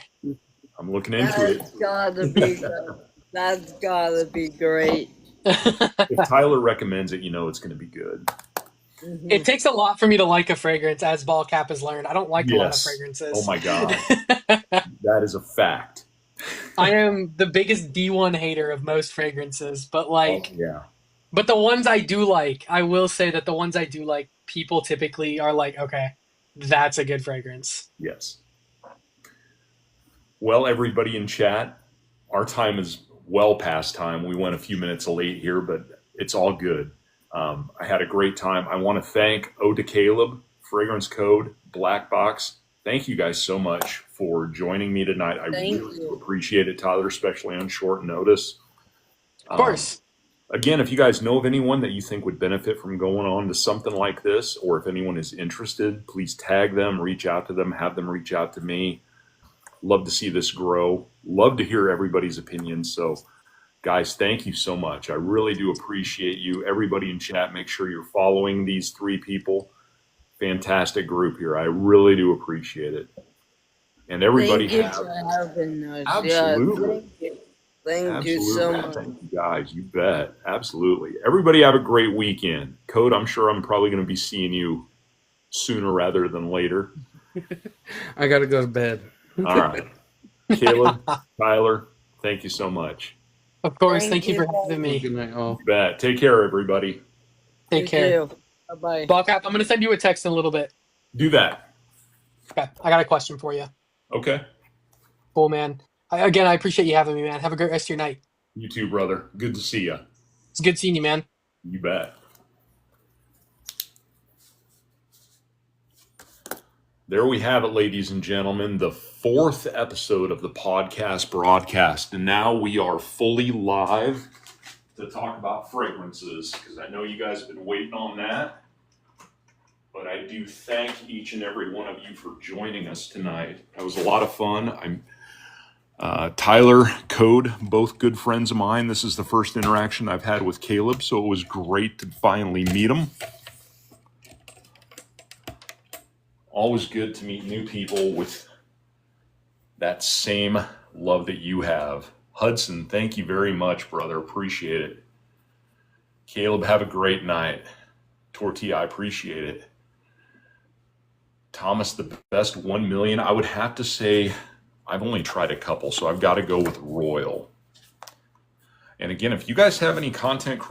I'm looking into it. that's gotta be great. If Tyler recommends it, you know it's going to be good. It takes a lot for me to like a fragrance, as BallCap has learned. I don't like a lot of Yes. Oh fragrances. my God. That is a fact. I am the biggest D1 hater of most fragrances, but Oh, like, yeah. but the ones I do like, I will say that the ones I do like, people typically are like, okay, that's a good fragrance. Yes. Well, everybody in chat, our time is well past time. We went a few minutes late here, but it's all good. I had a great time. I want to thank Ode to Kaleb, Fragrance Code, Black Box. Thank you guys so much for joining me tonight. I Thank really you. appreciate it, Tyler, especially on short notice. Of course. Again, if you guys know of anyone that you think would benefit from going on to something like this, or if anyone is interested, please tag them, reach out to them, have them reach out to me. Love to see this grow. Love to hear everybody's opinions. So, guys, thank you so much. I really do appreciate you. Everybody in chat, make sure you're following these three people. Fantastic group here. I really do appreciate it. And everybody Thank you have for having us. absolutely. Yeah, thank you Absolutely. so much. Thank you guys. You bet. Absolutely. Everybody have a great weekend. Code, I'm sure I'm probably going to be seeing you sooner rather than later. I gotta go to bed. All right. Caleb, Tyler, thank you so much. Of course. Thank Thank you you. for having me. Good night, all. You bet. Take care, everybody. Take care. Bye bye. BallCap, I'm going to send you a text in a little bit. Do that. Okay. I got a question for you. Okay. Cool, man. Again, I appreciate you having me, man. Have a great rest of your night. You too, brother. Good to see you. It's good seeing you, man. You bet. There we have it, ladies and gentlemen, the fourth episode of the podcast broadcast. And now we are fully live to talk about fragrances, because I know you guys have been waiting on that. But I do thank each and every one of you for joining us tonight. That was a lot of fun. Tyler, Code, both good friends of mine. This is the first interaction I've had with Caleb, so it was great to finally meet him. Always good to meet new people with that same love that you have. Hudson, thank you very much, brother. Appreciate it. Caleb, have a great night. Tortilla, I appreciate it. Thomas, the best 1 million. I would have to say I've only tried a couple, so I've got to go with Royal. And again, if you guys have any content creators,